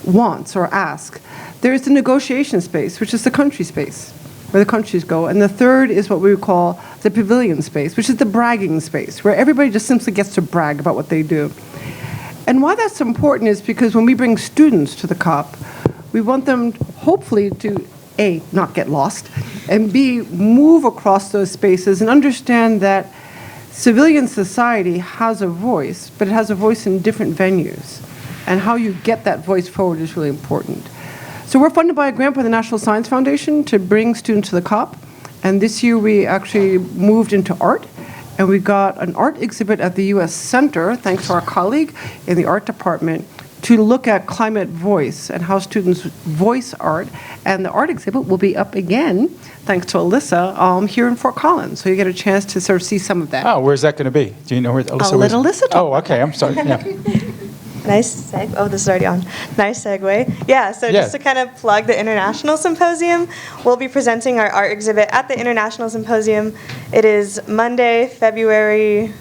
wants or ask. There is the negotiation space, which is the country space, where the countries go. And the third is what we would call the pavilion space, which is the bragging space, where everybody just simply gets to brag about what they do. And why that's important is because when we bring students to the COP, we want them hopefully to, A, not get lost, and B, move across those spaces and understand that civilian society has a voice, but it has a voice in different venues. And how you get that voice forward is really important. So we're funded by a grant by the National Science Foundation to bring students to the COP. And this year we actually moved into art. And we got an art exhibit at the U.S. Center, thanks to our colleague in the art department, to look at climate voice and how students voice art. And the art exhibit will be up again, thanks to Alyssa, here in Fort Collins. So you get a chance to sort of see some of that. Oh, where's that going to be? Do you know where Alyssa? I'll let Alyssa talk. Oh, okay. I'm sorry. Yeah. Nice segue. Oh, this is already on. Nice segue. Yeah, so just to kind of plug the International Symposium, we'll be presenting our art exhibit at the International Symposium. It is Monday, February...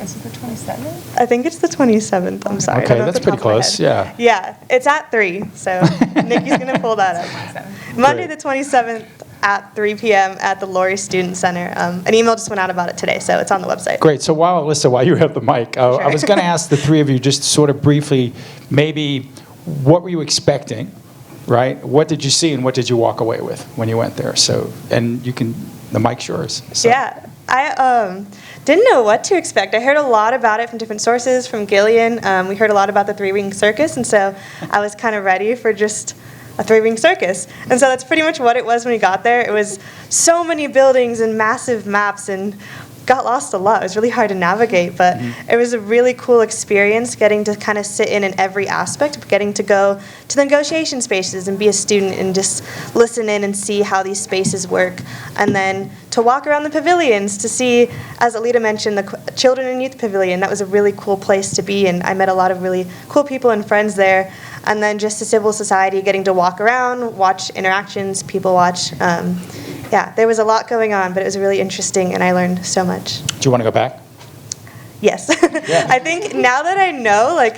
Is it the 27th? I think it's the 27th. I'm sorry. Okay, that's pretty close. Yeah. Yeah, it's at 3, so Nicki's going to pull that up. Monday the 27th at 3 p.m. at the Laurie Student Center. An email just went out about it today, so it's on the website. Great. So Alyssa, while you have the mic, I was going to ask the three of you just sort of briefly, maybe what were you expecting, right? What did you see and what did you walk away with when you went there? So, and you can, the mic's yours. So. Yeah, I didn't know what to expect. I heard a lot about it from different sources, from Gillian. We heard a lot about the three-ring circus, and so I was kind of ready for just a three-ring circus. And so that's pretty much what it was when we got there. It was so many buildings and massive maps, and got lost a lot. It was really hard to navigate, but it was a really cool experience getting to kind of sit in every aspect, getting to go to the negotiation spaces and be a student and just listen in and see how these spaces work. And then to walk around the pavilions to see, as Aleta mentioned, the Children and Youth Pavilion. That was a really cool place to be, and I met a lot of really cool people and friends there. And then just to civil society, getting to walk around, watch interactions, people watch. Yeah, there was a lot going on, but it was really interesting, and I learned so much. Do you want to go back? Yes. Yeah. I think now that I know, like...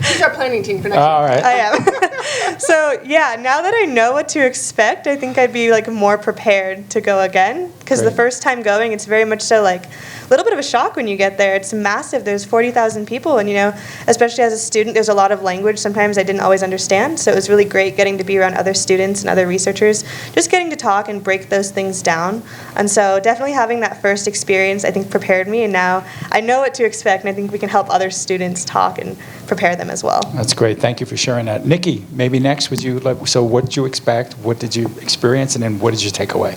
She's our planning team for next year. All right. I am. So, yeah, now that I know what to expect, I think I'd be, like, more prepared to go again. Because the first time going, it's very much so, like, a little bit of a shock when you get there. It's massive. There's 40,000 people, and, you know, especially as a student, there's a lot of language sometimes I didn't always understand. So it was really great getting to be around other students and other researchers, just getting to talk and break those things down. And so definitely having that first experience, I think, prepared me, and now I know what to expect, and I think we can help other students talk and prepare them as well. That's great. Thank you for sharing that. Nicki, maybe next, would you like, so what did you expect? What did you experience? And then what did you take away?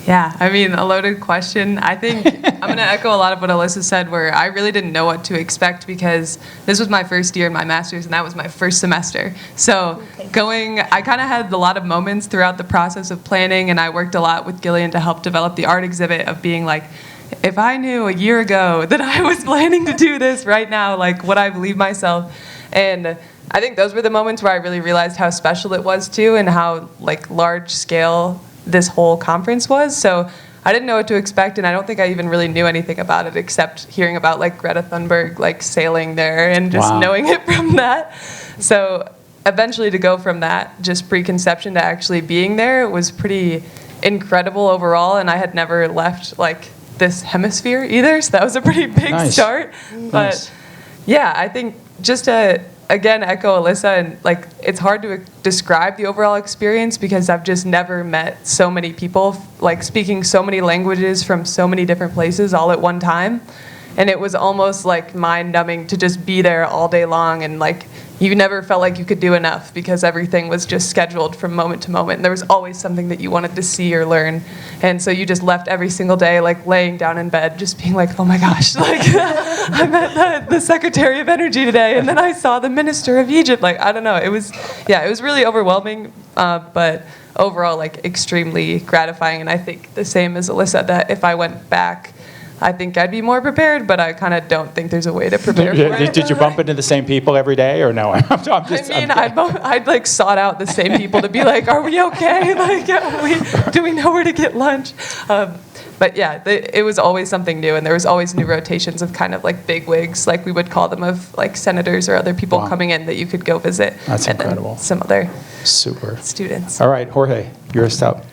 Yeah, I mean, a loaded question. I think I'm going to echo a lot of what Alyssa said, where I really didn't know what to expect because this was my first year in my master's and that was my first semester. So I kind of had a lot of moments throughout the process of planning, and I worked a lot with Gillian to help develop the art exhibit of being like, if I knew a year ago that I was planning to do this right now, like, would I believe myself? And I think those were the moments where I really realized how special it was too, and how like large scale this whole conference was. So I didn't know what to expect, and I don't think I even really knew anything about it except hearing about like Greta Thunberg like sailing there and just knowing it from that. So eventually to go from that just preconception to actually being there was pretty incredible overall, and I had never left like this hemisphere either, so that was a pretty big start. But yeah, I think just to again echo Alyssa, and like it's hard to describe the overall experience because I've just never met so many people like speaking so many languages from so many different places all at one time, and it was almost like mind-numbing to just be there all day long, and like you never felt like you could do enough because everything was just scheduled from moment to moment, and there was always something that you wanted to see or learn, and so you just left every single day like laying down in bed just being like, oh my gosh, like I met the Secretary of Energy today, and then I saw the Minister of Egypt. Like, I don't know, it was really overwhelming, but overall like extremely gratifying, and I think the same as Alyssa, that if I went back I think I'd be more prepared, but I kind of don't think there's a way to prepare for it. Did you bump into the same people every day, or no? I'd like sought out the same people to be like, are we okay? Like, do we know where to get lunch? But yeah, it was always something new, and there was always new rotations of kind of like big wigs, like we would call them, of like senators or other people coming in that you could go visit. That's and incredible. Then some other students. All right, Jorge, you're up.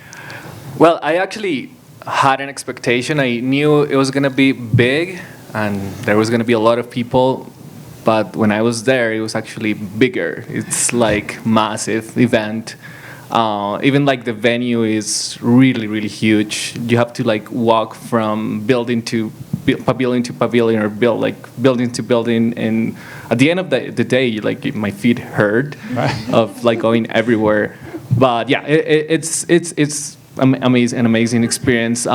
Well, I actually had an expectation. I knew it was going to be big and there was going to be a lot of people, but when I was there, it was actually bigger. It's like massive event. Even like the venue is really, really huge. You have to like walk from building to pavilion to pavilion, or building to building, and at the end of the day, like my feet hurt of like going everywhere. But yeah, it's amazing experience.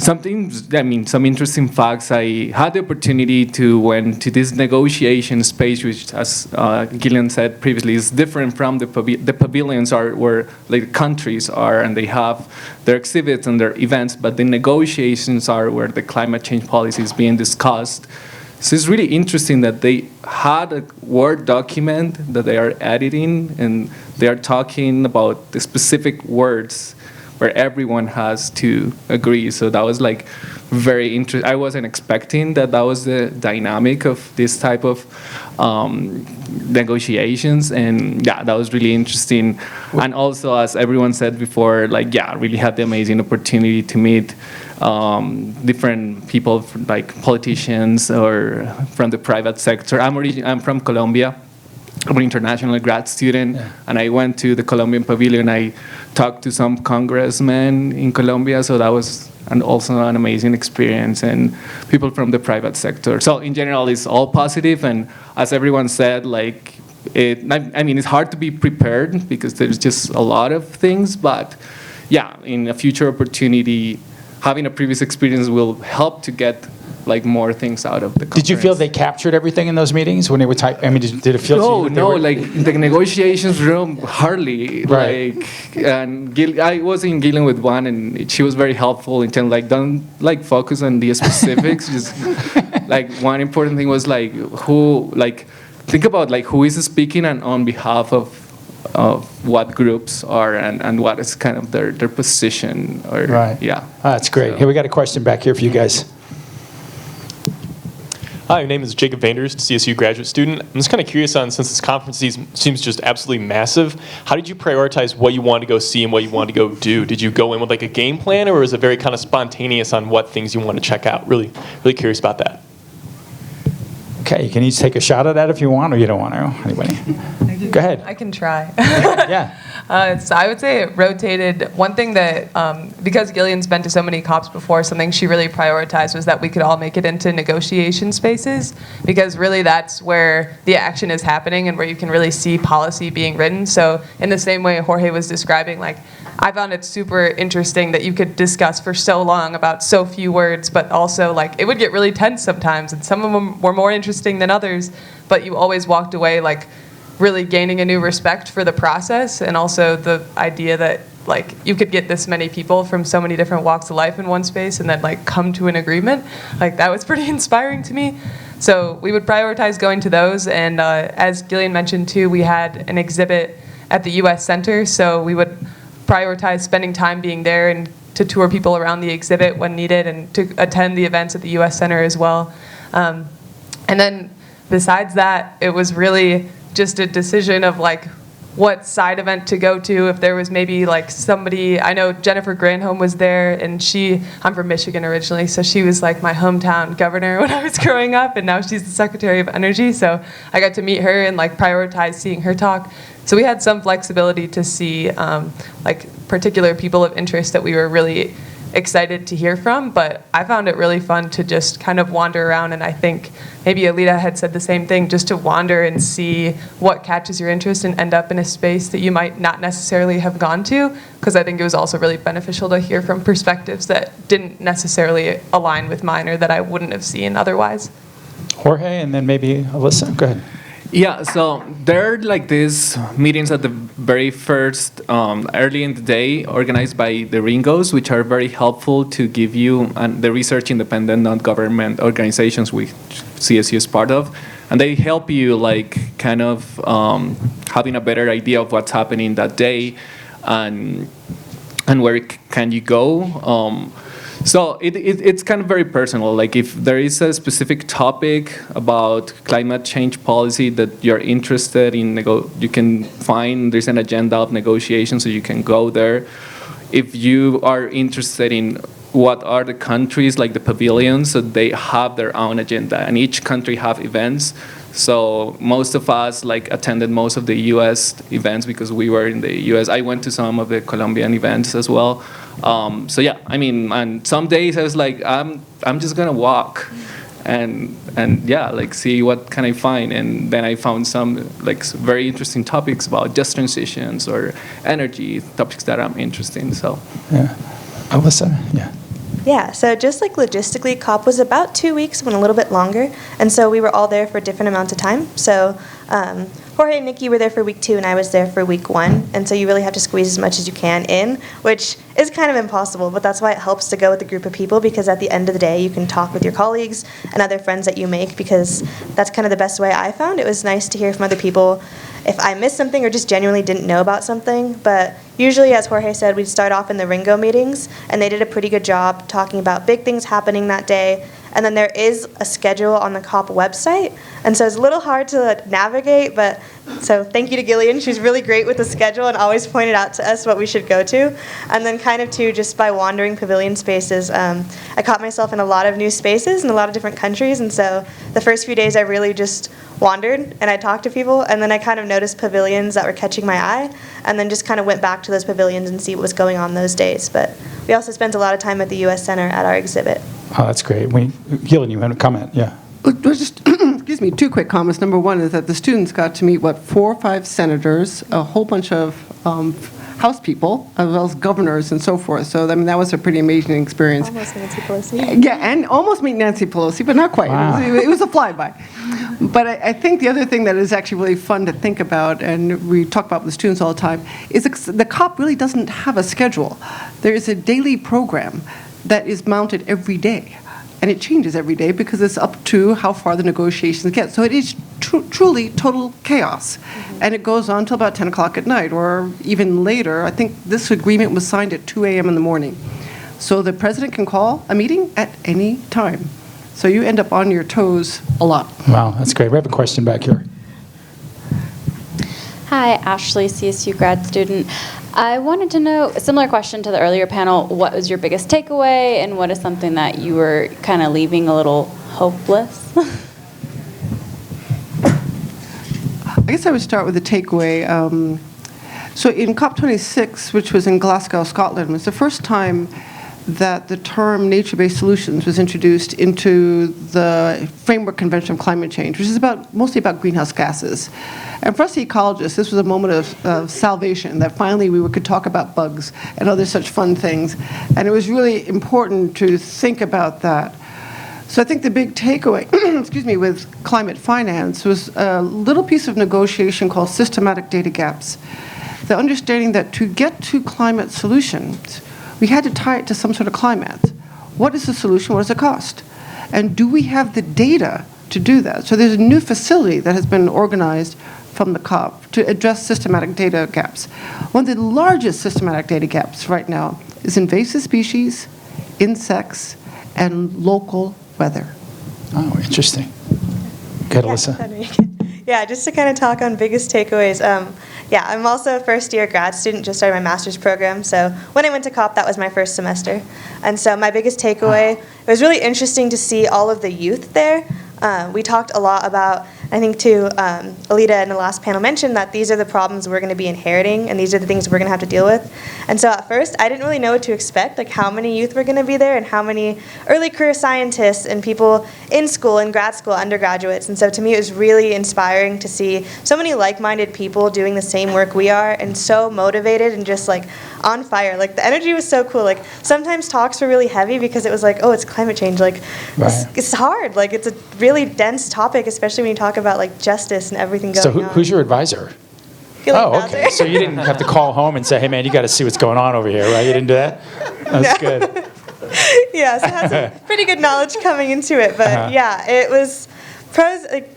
Some interesting facts. I had the opportunity to went to this negotiation space, which, as Gillian said previously, is different from the pavilions are where like countries are, and they have their exhibits and their events. But the negotiations are where the climate change policy is being discussed. So it's really interesting that they had a Word document that they are editing, and they are talking about the specific words where everyone has to agree. So that was like very interesting. I wasn't expecting that was the dynamic of this type of negotiations, and yeah, that was really interesting. And also, as everyone said before, like, yeah, I really had the amazing opportunity to meet different people, like politicians or from the private sector. I'm from Colombia. I'm an international grad student, and I went to the Colombian pavilion. I talked to some congressmen in Colombia, so that was also an amazing experience, and people from the private sector. So in general, it's all positive, and as everyone said, like, it's hard to be prepared because there's just a lot of things, but yeah, in a future opportunity, having a previous experience will help to get like more things out of the conference. Did you feel they captured everything in those meetings when they were did it feel to you? No, like the negotiations room, hardly. Right. Like, and I was in Gillian with one, and she was very helpful in terms like, don't like focus on the specifics. Just like one important thing was like think about like who is speaking and on behalf of what groups are and what is kind of their position. Or, right. Yeah. That's great. Here, we got a question back here for you guys. Hi, my name is Jacob Vanders, CSU graduate student. I'm just kind of curious on, since this conference seems just absolutely massive, how did you prioritize what you wanted to go see and what you wanted to go do? Did you go in with like a game plan, or was it very kind of spontaneous on what things you want to check out? Really curious about that. Okay, can you take a shot at that if you want, or you don't want to? Anybody? Go ahead. I can try. Yeah. So I would say it rotated. One thing that, because Gillian's been to so many COPs before, something she really prioritized was that we could all make it into negotiation spaces, because really that's where the action is happening and where you can really see policy being written. So in the same way Jorge was describing, like, I found it super interesting that you could discuss for so long about so few words, but also like it would get really tense sometimes, and some of them were more interesting than others, but you always walked away like really gaining a new respect for the process, and also the idea that like you could get this many people from so many different walks of life in one space and then like come to an agreement. Like that was pretty inspiring to me. So we would prioritize going to those, and as Gillian mentioned too, we had an exhibit at the US Center, so we would prioritize spending time being there and to tour people around the exhibit when needed, and to attend the events at the US Center as well. And then besides that, it was really just a decision of like what side event to go to. If there was maybe like somebody, I know Jennifer Granholm was there, and I'm from Michigan originally, so she was like my hometown governor when I was growing up, and now she's the Secretary of Energy, so I got to meet her and like prioritize seeing her talk. So we had some flexibility to see like particular people of interest that we were really excited to hear from, but I found it really fun to just kind of wander around, and I think maybe Aleta had said the same thing, just to wander and see what catches your interest and end up in a space that you might not necessarily have gone to, because I think it was also really beneficial to hear from perspectives that didn't necessarily align with mine or that I wouldn't have seen otherwise. Jorge, and then maybe Alyssa. Go ahead. Yeah, so there are like these meetings at the very first, early in the day, organized by the Ringos, which are very helpful to give you the research independent non-government organizations which CSU is part of. And they help you like kind of having a better idea of what's happening that day and where can you go. So it's kind of very personal. Like if there is a specific topic about climate change policy that you're interested in, you can find there's an agenda of negotiation, so you can go there. If you are interested in what are the countries, like the pavilions, so they have their own agenda, and each country have events. So most of us like attended most of the U.S. events because we were in the U.S. I went to some of the Colombian events as well. So yeah, I mean, and some days I was like, I'm just gonna walk, and yeah, like see what can I find. And then I found some like very interesting topics about just transitions or energy, topics that I'm interested in. So Yeah. Alyssa? Yeah. Yeah, so just like logistically, COP was about 2 weeks, went a little bit longer, and so we were all there for different amounts of time. So Jorge and Nicki were there for week 2, and I was there for week 1, and so you really have to squeeze as much as you can in, which is kind of impossible, but that's why it helps to go with a group of people, because at the end of the day, you can talk with your colleagues and other friends that you make, because that's kind of the best way I found. It was nice to hear from other people if I missed something or just genuinely didn't know about something. But usually, as Jorge said, we'd start off in the Ringo meetings, and they did a pretty good job talking about big things happening that day. And then there is a schedule on the COP website, and so it's a little hard to navigate, but so thank you to Gillian. She's really great with the schedule and always pointed out to us what we should go to. And then kind of too, just by wandering pavilion spaces, I caught myself in a lot of new spaces in a lot of different countries, and so the first few days I really just wandered and I talked to people, and then I kind of noticed pavilions that were catching my eye, and then just kind of went back to those pavilions and see what was going on those days. But we also spent a lot of time at the U.S. Center at our exhibit. Oh, that's great. Gillian, you had a comment? Yeah. Just, excuse me, 2 quick comments. Number 1 is that the students got to meet, 4 or 5 senators, a whole bunch of House people, as well as governors and so forth. So, I mean, that was a pretty amazing experience. Almost Nancy Pelosi. Yeah, and almost meet Nancy Pelosi, but not quite. Wow. It was a flyby. But I think the other thing that is actually really fun to think about, and we talk about with the students all the time, is the COP really doesn't have a schedule. There is a daily program that is mounted every day. And it changes every day because it's up to how far the negotiations get. So it is truly total chaos. Mm-hmm. And it goes on till about 10 o'clock at night or even later. I think this agreement was signed at 2 a.m. in the morning. So the president can call a meeting at any time. So you end up on your toes a lot. Wow, that's great. We have a question back here. Hi, Ashley, CSU grad student. I wanted to know, a similar question to the earlier panel, what was your biggest takeaway and what is something that you were kind of leaving a little hopeless? I guess I would start with the takeaway. So in COP26, which was in Glasgow, Scotland, was the first time that the term nature-based solutions was introduced into the Framework Convention on Climate Change, which is mostly about greenhouse gases. And for us ecologists, this was a moment of salvation, that finally we could talk about bugs and other such fun things. And it was really important to think about that. So I think the big takeaway, excuse me, with climate finance was a little piece of negotiation called systematic data gaps. The understanding that to get to climate solutions, we had to tie it to some sort of climate. What is the solution? What does it cost? And do we have the data to do that? So there's a new facility that has been organized from the COP to address systematic data gaps. One of the largest systematic data gaps right now is invasive species, insects, and local weather. Oh, interesting. Good, Alyssa. Yeah, just to kind of talk on biggest takeaways. Yeah, I'm also a first-year grad student, just started my master's program. So when I went to COP, that was my first semester. And so my biggest takeaway, it was really interesting to see all of the youth there. We talked a lot about, I think too, Aleta in the last panel mentioned that these are the problems we're going to be inheriting and these are the things we're going to have to deal with. And so at first, I didn't really know what to expect, like how many youth were going to be there and how many early career scientists and people in school, in grad school, undergraduates. And so to me, it was really inspiring to see so many like-minded people doing the same work we are and so motivated and just like on fire. Like the energy was so cool. Like sometimes talks were really heavy because it was like, oh, it's climate change. Like it's hard. Like it's a really dense topic, especially when you talk about like justice and everything going on. So who's your advisor? Gillian okay. So you didn't have to call home and say, hey man, you got to see what's going on over here, right? You didn't do that? That's good. Yeah, so I had some pretty good knowledge coming into it. But yeah, it was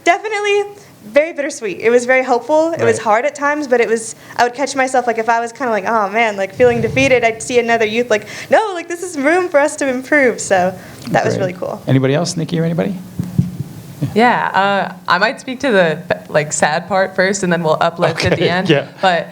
definitely very bittersweet. It was very hopeful. It was hard at times, but I would catch myself, like if I was kind of like, oh man, like feeling defeated, I'd see another youth like, no, like this is room for us to improve. So that was really cool. Anybody else, Nicki or anybody? Yeah, I might speak to the like sad part first, and then we'll uplift at the end. Yeah. But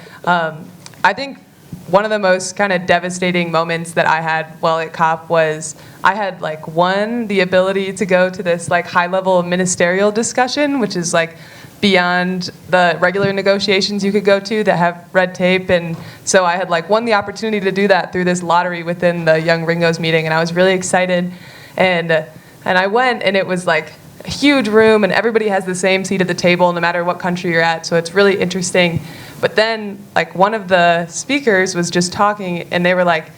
I think one of the most kind of devastating moments that I had while at COP was I had like the ability to go to this like high-level ministerial discussion, which is like beyond the regular negotiations you could go to that have red tape. And so I had like won the opportunity to do that through this lottery within the Young Ringos meeting, and I was really excited. And And I went, and it was like a huge room, and everybody has the same seat at the table no matter what country you're at, so it's really interesting. But then, like, one of the speakers was just talking, and they were like,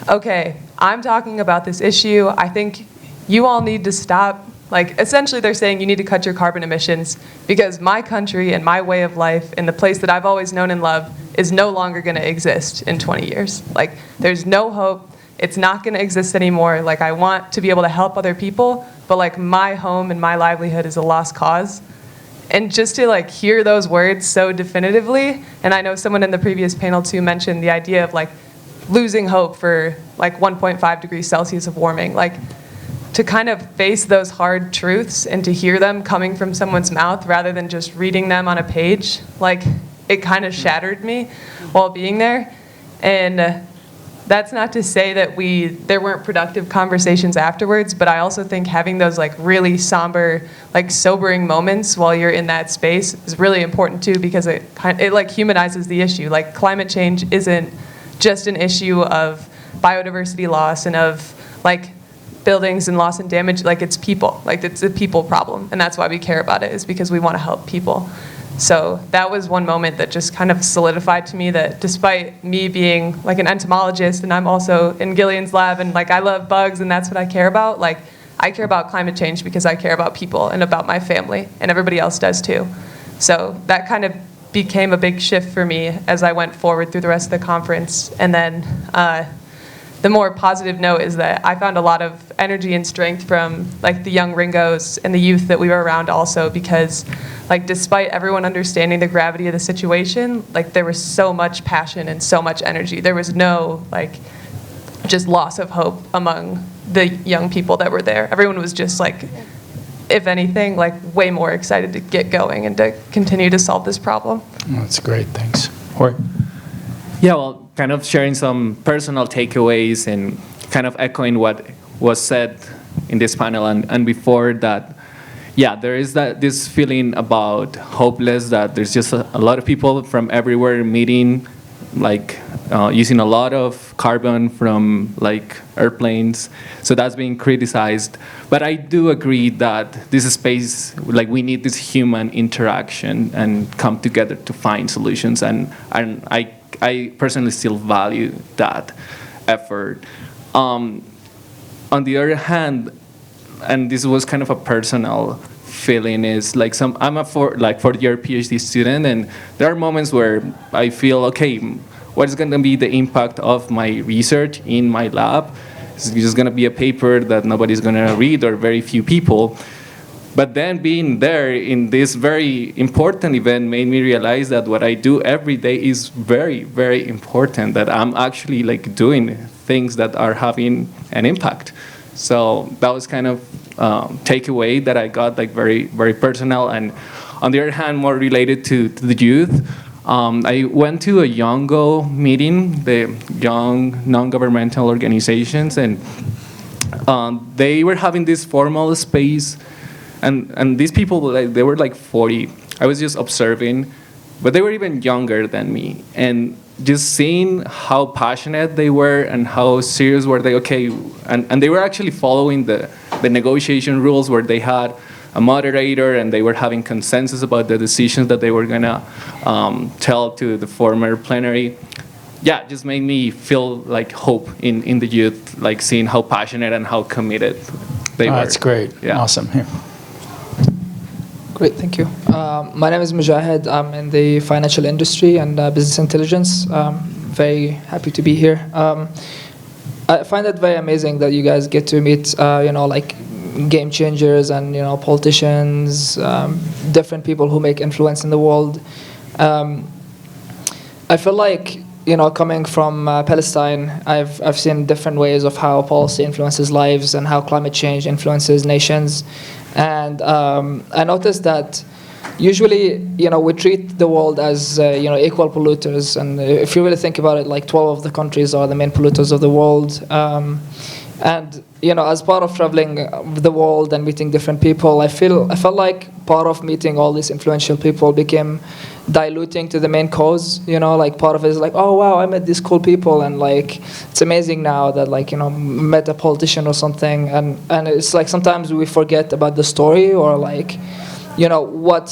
okay, I'm talking about this issue. I think you all need to stop. Like, essentially, they're saying you need to cut your carbon emissions because my country and my way of life and the place that I've always known and loved is no longer going to exist in 20 years. Like, there's no hope. It's not going to exist anymore. Like, I want to be able to help other people, but like my home and my livelihood is a lost cause. And just to like hear those words so definitively, and I know someone in the previous panel too mentioned the idea of like losing hope for like 1.5 degrees Celsius of warming, like to kind of face those hard truths and to hear them coming from someone's mouth rather than just reading them on a page, like it kind of shattered me while being there. And that's not to say that there weren't productive conversations afterwards, but I also think having those like really somber, like sobering moments while you're in that space is really important too, because it like humanizes the issue. Like climate change isn't just an issue of biodiversity loss and of like buildings and loss and damage, like it's people, like it's a people problem. And that's why we care about it, is because we want to help people. So that was one moment that just kind of solidified to me that despite me being like an entomologist, and I'm also in Gillian's lab, and like I love bugs and that's what I care about, like I care about climate change because I care about people and about my family, and everybody else does too. So that kind of became a big shift for me as I went forward through the rest of the conference. And then the more positive note is that I found a lot of energy and strength from like the young Ringos and the youth that we were around also, because like despite everyone understanding the gravity of the situation, like there was so much passion and so much energy. There was no like just loss of hope among the young people that were there. Everyone was just like, if anything, like way more excited to get going and to continue to solve this problem. That's great, thanks. Jorge? Yeah, well, kind of sharing some personal takeaways and kind of echoing what was said in this panel and before that. Yeah, there is this feeling about hopeless, that there's just a lot of people from everywhere meeting, like using a lot of carbon from like airplanes. So that's being criticized. But I do agree that this space, like we need this human interaction and come together to find solutions. And I personally still value that effort. On the other hand, and this was kind of a personal feeling, is like I'm a fourth-year PhD student, and there are moments where I feel, okay, what is going to be the impact of my research in my lab? It's just going to be a paper that nobody's going to read or very few people. But then being there in this very important event made me realize that what I do every day is very, very important, that I'm actually like doing things that are having an impact. So that was kind of takeaway that I got, like very, very personal. And on the other hand, more related to the youth. I went to a Youngo meeting, the young non-governmental organizations, and they were having this formal space. And these people, like, they were like 40. I was just observing, but they were even younger than me. And just seeing how passionate they were and how serious were they, okay, and they were actually following the negotiation rules where they had a moderator and they were having consensus about the decisions that they were gonna tell to the former plenary. Yeah, it just made me feel like hope in the youth, like seeing how passionate and how committed they were. That's great, Yeah. Awesome, here. Great, thank you. My name is Mujahid. I'm in the financial industry and business intelligence. Very happy to be here. I find it very amazing that you guys get to meet, like game changers and politicians, different people who make influence in the world. I feel like coming from Palestine, I've seen different ways of how policy influences lives and how climate change influences nations. And I noticed that usually, we treat the world as, equal polluters. And if you really think about it, like 12 of the countries are the main polluters of the world. And as part of traveling the world and meeting different people, I felt like part of meeting all these influential people became diluting to the main cause. Like part of it is like, oh wow, I met these cool people, and like it's amazing now that like met a politician or something, and it's like sometimes we forget about the story, or like what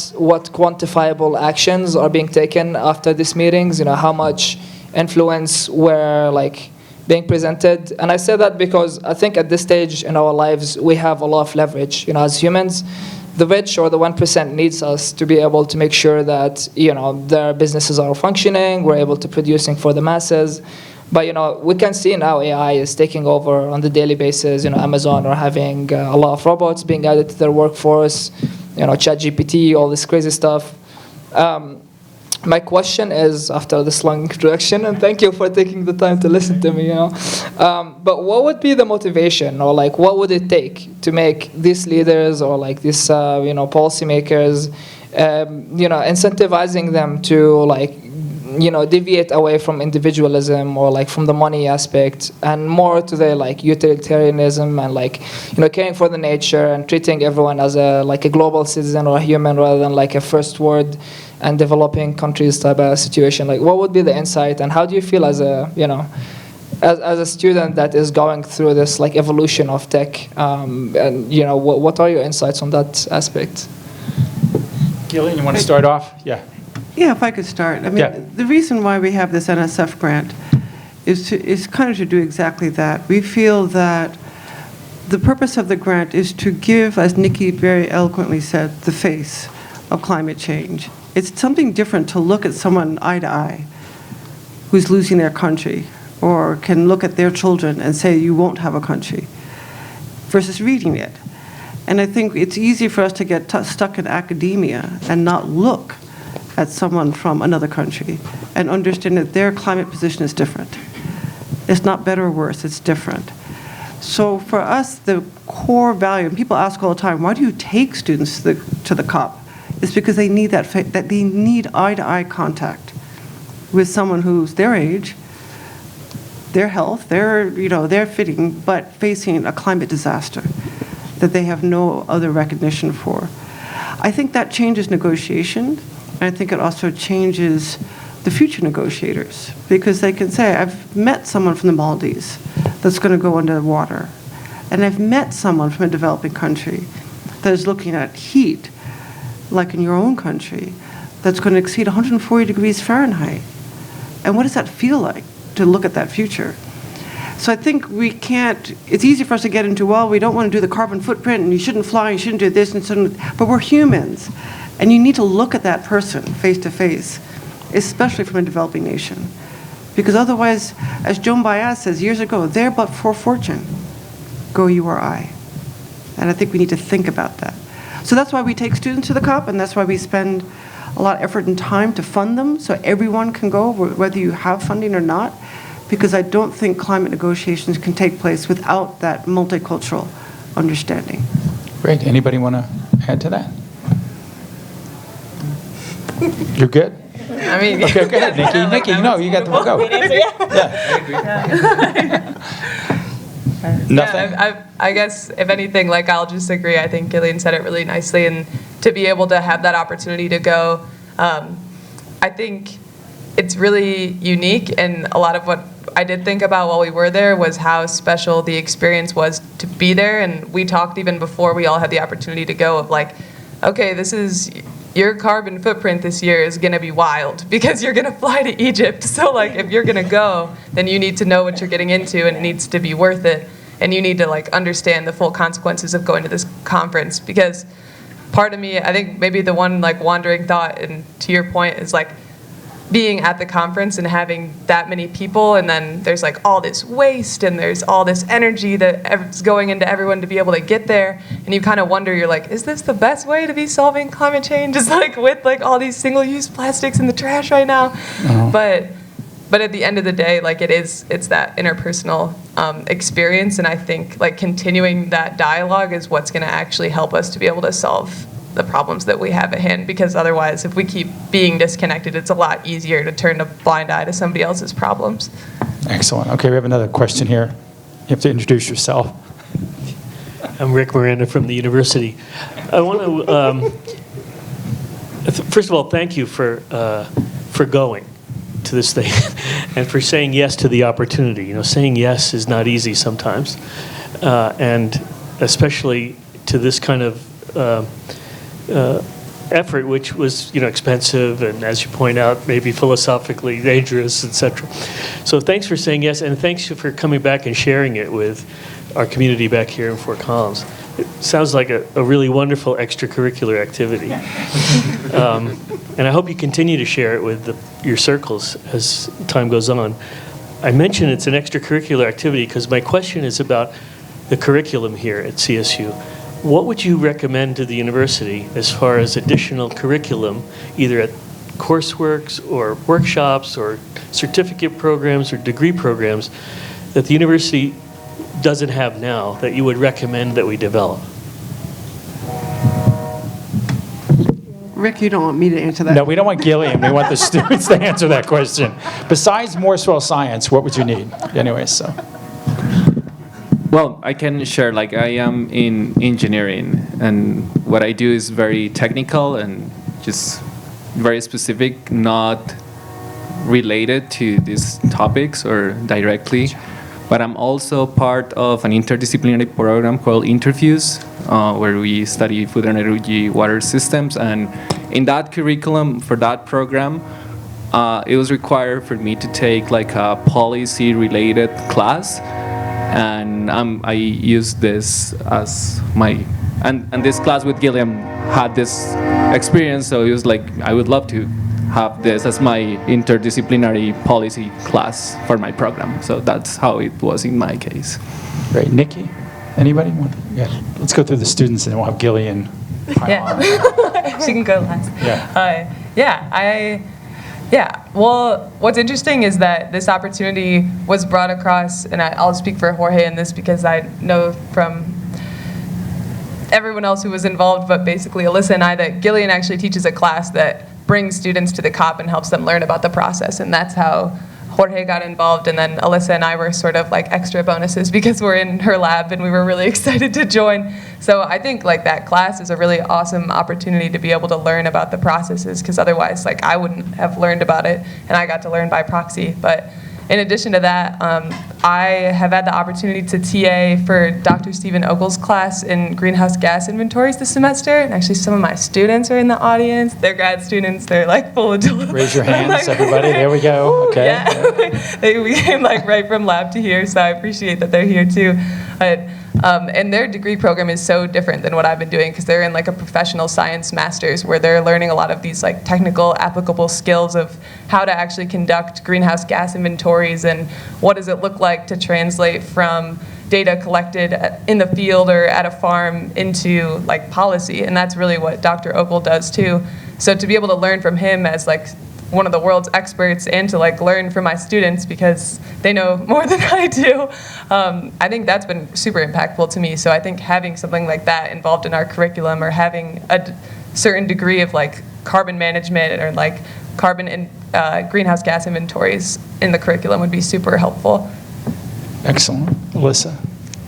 quantifiable actions are being taken after these meetings. How much influence were like being presented. And I say that because I think at this stage in our lives, we have a lot of leverage. As humans, the rich or the 1% needs us to be able to make sure that, their businesses are functioning, we're able to producing for the masses. But, we can see now AI is taking over on the daily basis. Amazon are having a lot of robots being added to their workforce, ChatGPT, all this crazy stuff. My question is, after this long introduction, and thank you for taking the time to listen to me, but what would be the motivation, or like what would it take to make these leaders or like these policymakers, incentivizing them to like deviate away from individualism or like from the money aspect, and more to the like utilitarianism and like caring for the nature and treating everyone as a global citizen or a human rather than like a first world and developing countries type of situation? Like, what would be the insight, and how do you feel as a as a student that is going through this like evolution of tech, and what are your insights on that aspect? Gillian, you want to start off? Yeah. Yeah, if I could start. I mean, the reason why we have this NSF grant is kind of to do exactly that. We feel that the purpose of the grant is to give, as Nicki very eloquently said, the face of climate change. It's something different to look at someone eye to eye who's losing their country, or can look at their children and say, you won't have a country, versus reading it. And I think it's easy for us to get stuck in academia and not look at someone from another country and understand that their climate position is different. It's not better or worse, it's different. So for us, the core value, and people ask all the time, why do you take students to the COP? It's because they need that they need eye-to-eye contact with someone who's their age, their health, their fitting, but facing a climate disaster that they have no other recognition for. I think that changes negotiation, and I think it also changes the future negotiators, because they can say, I've met someone from the Maldives that's going to go under the water, and I've met someone from a developing country that is looking at heat, like in your own country, that's going to exceed 140 degrees Fahrenheit. And what does that feel like to look at that future? So I think it's easy for us to get into, well, we don't want to do the carbon footprint, and you shouldn't fly, you shouldn't do this, and so, but we're humans. And you need to look at that person face to face, especially from a developing nation. Because otherwise, as Joan Baez says years ago, there but for fortune, go you or I. And I think we need to think about that. So that's why we take students to the COP, and that's why we spend a lot of effort and time to fund them so everyone can go, whether you have funding or not, because I don't think climate negotiations can take place without that multicultural understanding. Great. Anybody want to add to that? You're good? I mean, okay, go ahead, Nicki. Nicki, you got the go. Nothing? Yeah, I guess, if anything, like, I'll just agree. I think Gillian said it really nicely, and to be able to have that opportunity to go, I think it's really unique, and a lot of what I did think about while we were there was how special the experience was to be there, and we talked even before we all had the opportunity to go of like, okay, this is your carbon footprint this year is going to be wild because you're going to fly to Egypt. So like, if you're going to go, then you need to know what you're getting into, and it needs to be worth it. And you need to like understand the full consequences of going to this conference, because part of me, I think maybe the one like wandering thought, and to your point, is like being at the conference and having that many people, and then there's like all this waste and there's all this energy that's going into everyone to be able to get there, and you kind of wonder, you're like, is this the best way to be solving climate change? Is like with like all these single-use plastics in the trash right now? Uh-huh. But at the end of the day, like it's that interpersonal experience, and I think like continuing that dialogue is what's going to actually help us to be able to solve the problems that we have at hand, because otherwise, if we keep being disconnected, it's a lot easier to turn a blind eye to somebody else's problems. Excellent. Okay, we have another question here. You have to introduce yourself. I'm Rick Miranda from the university. I want to, first of all, thank you for going to this thing and for saying yes to the opportunity. You know, saying yes is not easy sometimes, and especially to this kind of effort, which was, you know, expensive and, as you point out, maybe philosophically dangerous, etc. So thanks for saying yes, and thanks for coming back and sharing it with our community back here in Fort Collins. It sounds like a really wonderful extracurricular activity. And I hope you continue to share it with your circles as time goes on. I mention it's an extracurricular activity because my question is about the curriculum here at CSU. What would you recommend to the university as far as additional curriculum, either at courseworks or workshops or certificate programs or degree programs, that the university doesn't have now that you would recommend that we develop? Rick, you don't want me to answer that. No, we don't want Gillian. We want the students to answer that question. Besides more soil science, what would you need? Anyway, so. Well, I can share, like, I am in engineering, and what I do is very technical and just very specific, not related to these topics or directly. But I'm also part of an interdisciplinary program called Interviews, where we study food and energy water systems. And in that curriculum, for that program, it was required for me to take like a policy-related class. And I used this as my, and this class with Gillian had this experience, so it was like, I would love to have this as my interdisciplinary policy class for my program. So that's how it was in my case. Great. Nicki, anybody? Yeah. Let's go through the students and then we'll have Gillian. Yeah, she can go last. Well, what's interesting is that this opportunity was brought across, and I'll speak for Jorge in this because I know from everyone else who was involved, but basically Alyssa and I, that Gillian actually teaches a class that brings students to the COP and helps them learn about the process, and that's how Jorge got involved, and then Alyssa and I were sort of like extra bonuses because we're in her lab and we were really excited to join. So I think like that class is a really awesome opportunity to be able to learn about the processes, because otherwise like I wouldn't have learned about it, and I got to learn by proxy. But in addition to that, I have had the opportunity to TA for Dr. Stephen Okel's class in greenhouse gas inventories this semester, and actually some of my students are in the audience. They're grad students. They're like full of Raise your hands, like, everybody. There we go. Okay. Yeah. We came like right from lab to here, so I appreciate that they're here too. And their degree program is so different than what I've been doing, because they're in like a professional science master's where they're learning a lot of these like technical applicable skills of how to actually conduct greenhouse gas inventories and what does it look like to translate from data collected in the field or at a farm into like policy. And that's really what Dr. Okel does too. So to be able to learn from him as like one of the world's experts and to like learn from my students because they know more than I do, I think that's been super impactful to me. So I think having something like that involved in our curriculum, or having a certain degree of like carbon management or like carbon and greenhouse gas inventories in the curriculum would be super helpful. Excellent. Alyssa?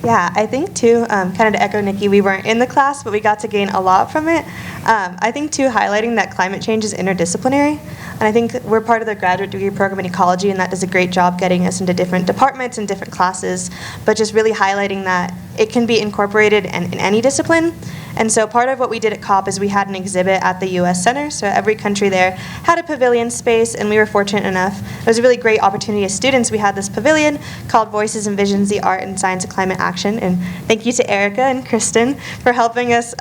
Yeah, I think too, kind of to echo Nicki, we weren't in the class, but we got to gain a lot from it. I think too, highlighting that climate change is interdisciplinary, and I think we're part of the graduate degree program in ecology, and that does a great job getting us into different departments and different classes, but just really highlighting that it can be incorporated in any discipline. And so part of what we did at COP is we had an exhibit at the U.S. Center, so every country there had a pavilion space, and we were fortunate enough. It was a really great opportunity as students. We had this pavilion called Voices and Visions, the Art and Science of Climate Action, and thank you to Erica and Kristen for helping us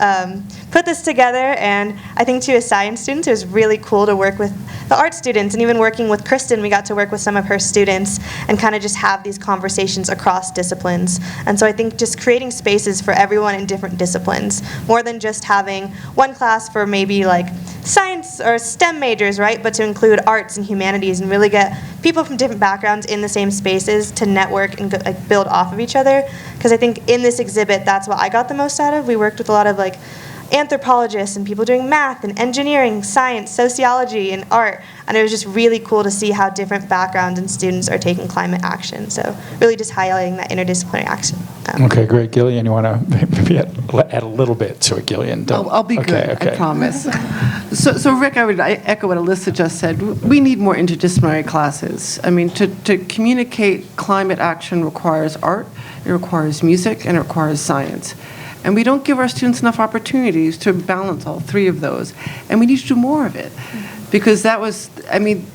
put this together. And I think too, as science students, it was really cool to work with the art students, and even working with Kristen, we got to work with some of her students and kind of just have these conversations across disciplines. And so I think just creating spaces for everyone in different disciplines, more than just having one class for maybe like science or STEM majors, right? But to include arts and humanities and really get people from different backgrounds in the same spaces to network and like build off of each other. Because I think in this exhibit, that's what I got the most out of. We worked with a lot of like anthropologists and people doing math and engineering, science, sociology, and art. And it was just really cool to see how different backgrounds and students are taking climate action. So really just highlighting that interdisciplinary action. Okay, great. Gillian, you want to maybe add a little bit to it, Gillian? I'll be good, I promise. So Rick, I echo what Alyssa just said. We need more interdisciplinary classes. I mean, to communicate climate action requires art, it requires music, and it requires science. And we don't give our students enough opportunities to balance all three of those. And we need to do more of it. Because that was, I mean,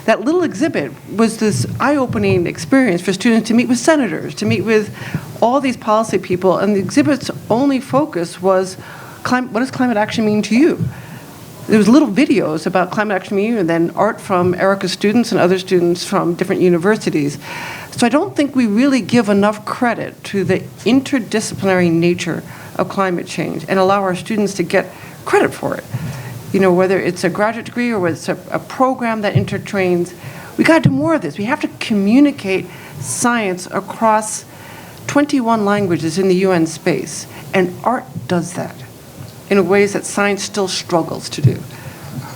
that little exhibit was this eye-opening experience for students to meet with senators, to meet with all these policy people. And the exhibit's only focus was, what does climate action mean to you? There was little videos about climate action meeting, and then art from Erica's students and other students from different universities. So I don't think we really give enough credit to the interdisciplinary nature of climate change and allow our students to get credit for it. You know, whether it's a graduate degree or whether it's a program that intertrains, we got to do more of this. We have to communicate science across 21 languages in the UN space, and art does that in ways that science still struggles to do.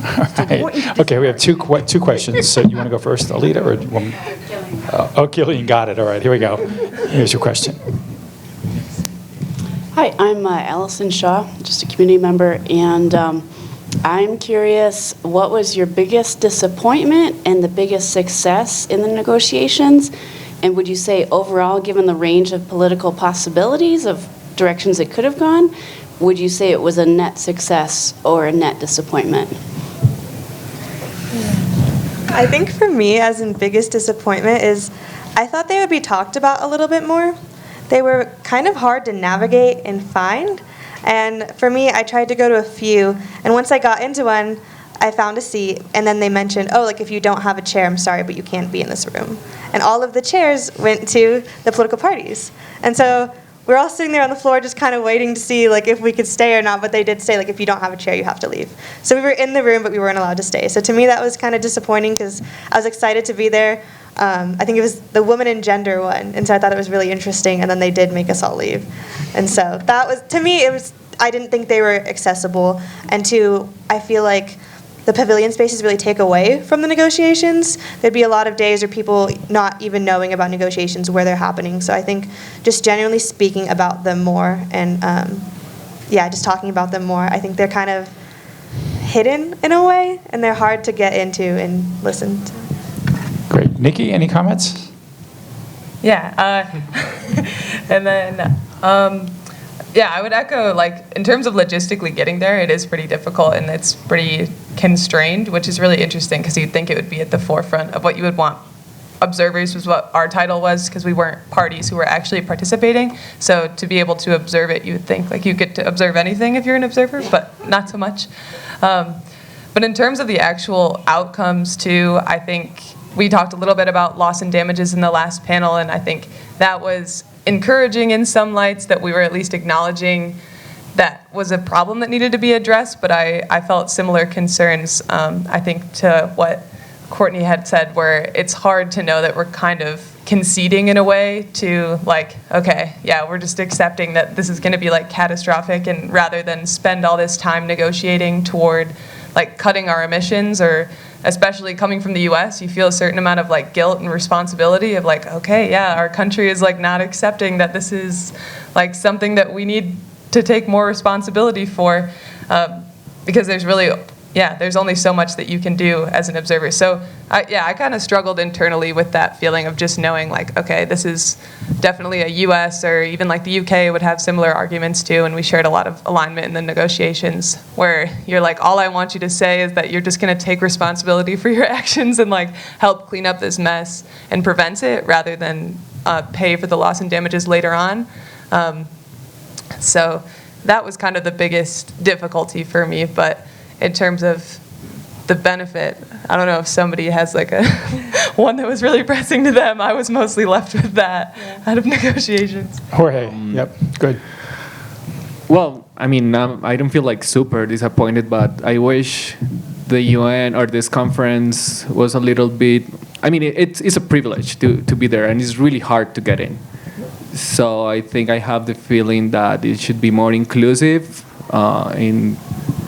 Right. Okay, we have two questions. So you want to go first, Aleta, or oh, Gillian got it. All right, here we go. Here's your question. Hi, I'm Allison Shaw, just a community member, and I'm curious, what was your biggest disappointment and the biggest success in the negotiations? And would you say overall, given the range of political possibilities of directions it could have gone, would you say it was a net success or a net disappointment? I think for me, as in biggest disappointment, is I thought they would be talked about a little bit more. They were kind of hard to navigate and find. And for me, I tried to go to a few. And once I got into one, I found a seat. And then they mentioned, oh, like if you don't have a chair, I'm sorry, but you can't be in this room. And all of the chairs went to the political parties. And so we're all sitting there on the floor just kind of waiting to see like if we could stay or not, but they did say like if you don't have a chair, you have to leave. So we were in the room, but we weren't allowed to stay. So to me, that was kind of disappointing because I was excited to be there. I think it was the woman and gender one, and so I thought it was really interesting, and then they did make us all leave. And so that was, to me, I didn't think they were accessible, and two, I feel like the pavilion spaces really take away from the negotiations. There'd be a lot of days where people not even knowing about negotiations, where they're happening. So I think just genuinely speaking about them more and, just talking about them more, I think they're kind of hidden in a way, and they're hard to get into and listen to. Great. Nicki, any comments? Yeah. And then, I would echo, like, in terms of logistically getting there, it is pretty difficult and it's pretty constrained, which is really interesting because you'd think it would be at the forefront of what you would want. Observers was what our title was because we weren't parties who were actually participating. So to be able to observe it, you would think like you get to observe anything if you're an observer, but not so much. But in terms of the actual outcomes too, I think we talked a little bit about loss and damages in the last panel, and I think that was encouraging in some lights that we were at least acknowledging that was a problem that needed to be addressed, but I felt similar concerns, I think, to what Courtney had said, where it's hard to know that we're kind of conceding in a way to like, okay, yeah, we're just accepting that this is going to be like catastrophic, and rather than spend all this time negotiating toward like cutting our emissions, or especially coming from the US, you feel a certain amount of like guilt and responsibility of like, okay, yeah, our country is like not accepting that this is like something that we need to take more responsibility for, because there's really, there's only so much that you can do as an observer. So I kind of struggled internally with that feeling of just knowing like, okay, this is definitely a US or even like the UK would have similar arguments too, and we shared a lot of alignment in the negotiations where you're like, all I want you to say is that you're just gonna take responsibility for your actions and like help clean up this mess and prevent it rather than pay for the loss and damages later on. So that was kind of the biggest difficulty for me, but in terms of the benefit, I don't know if somebody has like a one that was really pressing to them. I was mostly left with that out of negotiations. Jorge, yep, good. Well, I mean, I don't feel like super disappointed, but I wish the UN or this conference was a little bit, I mean, it's a privilege to be there, and it's really hard to get in. So I think I have the feeling that it should be more inclusive in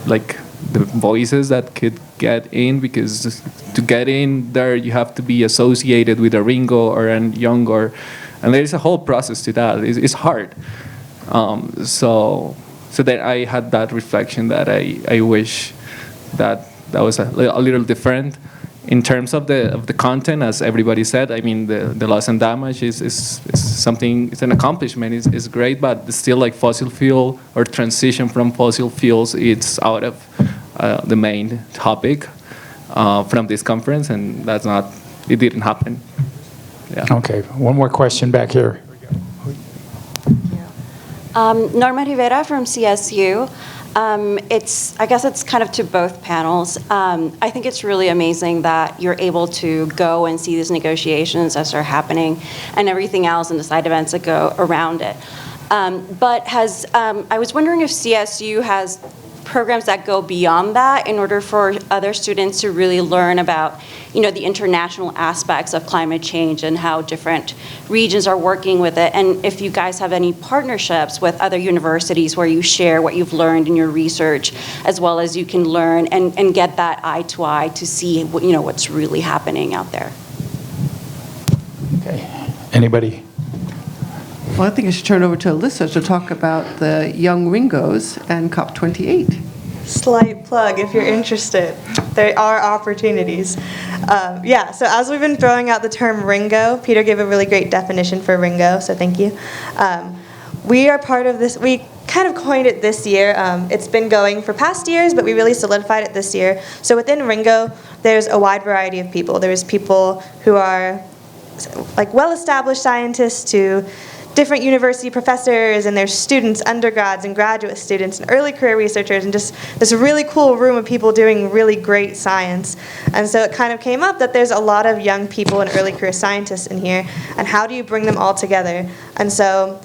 like the voices that could get in, because to get in there you have to be associated with a Ringo or a Younger, and there is a whole process to that. It's hard. So that I had that reflection that I wish that was a little different. In terms of the content, as everybody said, I mean the loss and damage is something. It's an accomplishment. It's great, but still, like fossil fuel or transition from fossil fuels, it's out of the main topic from this conference, and it didn't happen. Yeah. Okay, one more question back here. Norma Rivera from CSU. I guess it's kind of to both panels. I think it's really amazing that you're able to go and see these negotiations as they're happening and everything else and the side events that go around it. But I was wondering if CSU has programs that go beyond that in order for other students to really learn about, the international aspects of climate change and how different regions are working with it. And if you guys have any partnerships with other universities where you share what you've learned in your research, as well as you can learn and get that eye to eye to see what's really happening out there. Okay, anybody? Well, I think I should turn over to Alyssa to talk about the Young Ringos and COP28. Slight plug if you're interested. There are opportunities. So as we've been throwing out the term Ringo, Peter gave a really great definition for Ringo, so thank you. We are part of this, we kind of coined it this year. It's been going for past years, but we really solidified it this year. So within Ringo, there's a wide variety of people. There's people who are like well-established scientists to different university professors, and there's students, undergrads and graduate students, and early career researchers, and just this really cool room of people doing really great science. And so it kind of came up that there's a lot of young people and early career scientists in here, and how do you bring them all together? And so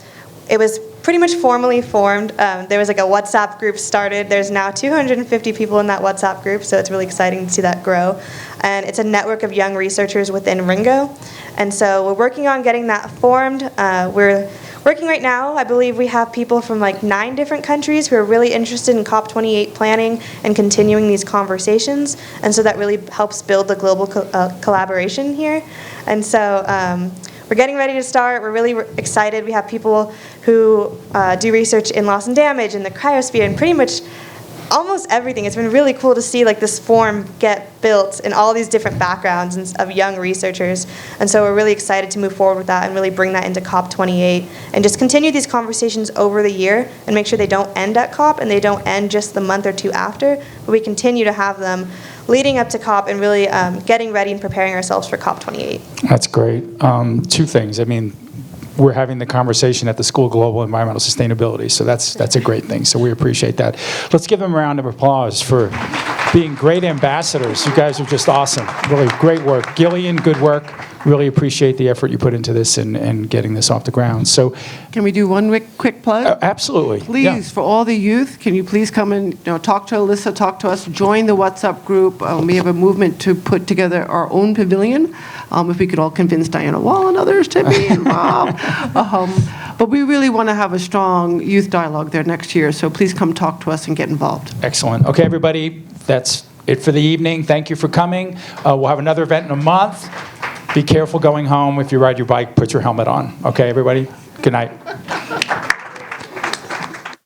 it was pretty much formally formed. There was like a WhatsApp group started. There's now 250 people in that WhatsApp group, so it's really exciting to see that grow. And it's a network of young researchers within Ringo. And so we're working on getting that formed. We're working right now, I believe we have people from like 9 different countries who are really interested in COP28 planning and continuing these conversations. And so that really helps build the global collaboration here. And so we're getting ready to start. We're really excited. We have people who do research in loss and damage and the cryosphere and pretty much almost everything. It's been really cool to see like this form get built in all these different backgrounds of young researchers. And so we're really excited to move forward with that and really bring that into COP28 and just continue these conversations over the year and make sure they don't end at COP and they don't end just the month or two after, but we continue to have them leading up to COP and really getting ready and preparing ourselves for COP28. That's great. 2 things. I mean, we're having the conversation at the School of Global Environmental Sustainability, so that's a great thing. So we appreciate that. Let's give them a round of applause for being great ambassadors. You guys are just awesome. Really great work. Gillian, good work. Really appreciate the effort you put into this and getting this off the ground. So, can we do one quick plug? Absolutely. Please, yeah. For all the youth, can you please come and talk to Alyssa, talk to us, join the WhatsApp group. We have a movement to put together our own pavilion. If we could all convince Diana Wall and others to be involved. But we really want to have a strong youth dialogue there next year, so please come talk to us and get involved. Excellent. Okay, everybody, that's it for the evening. Thank you for coming. We'll have another event in a month. Be careful going home. If you ride your bike, put your helmet on. Okay, everybody? Good night.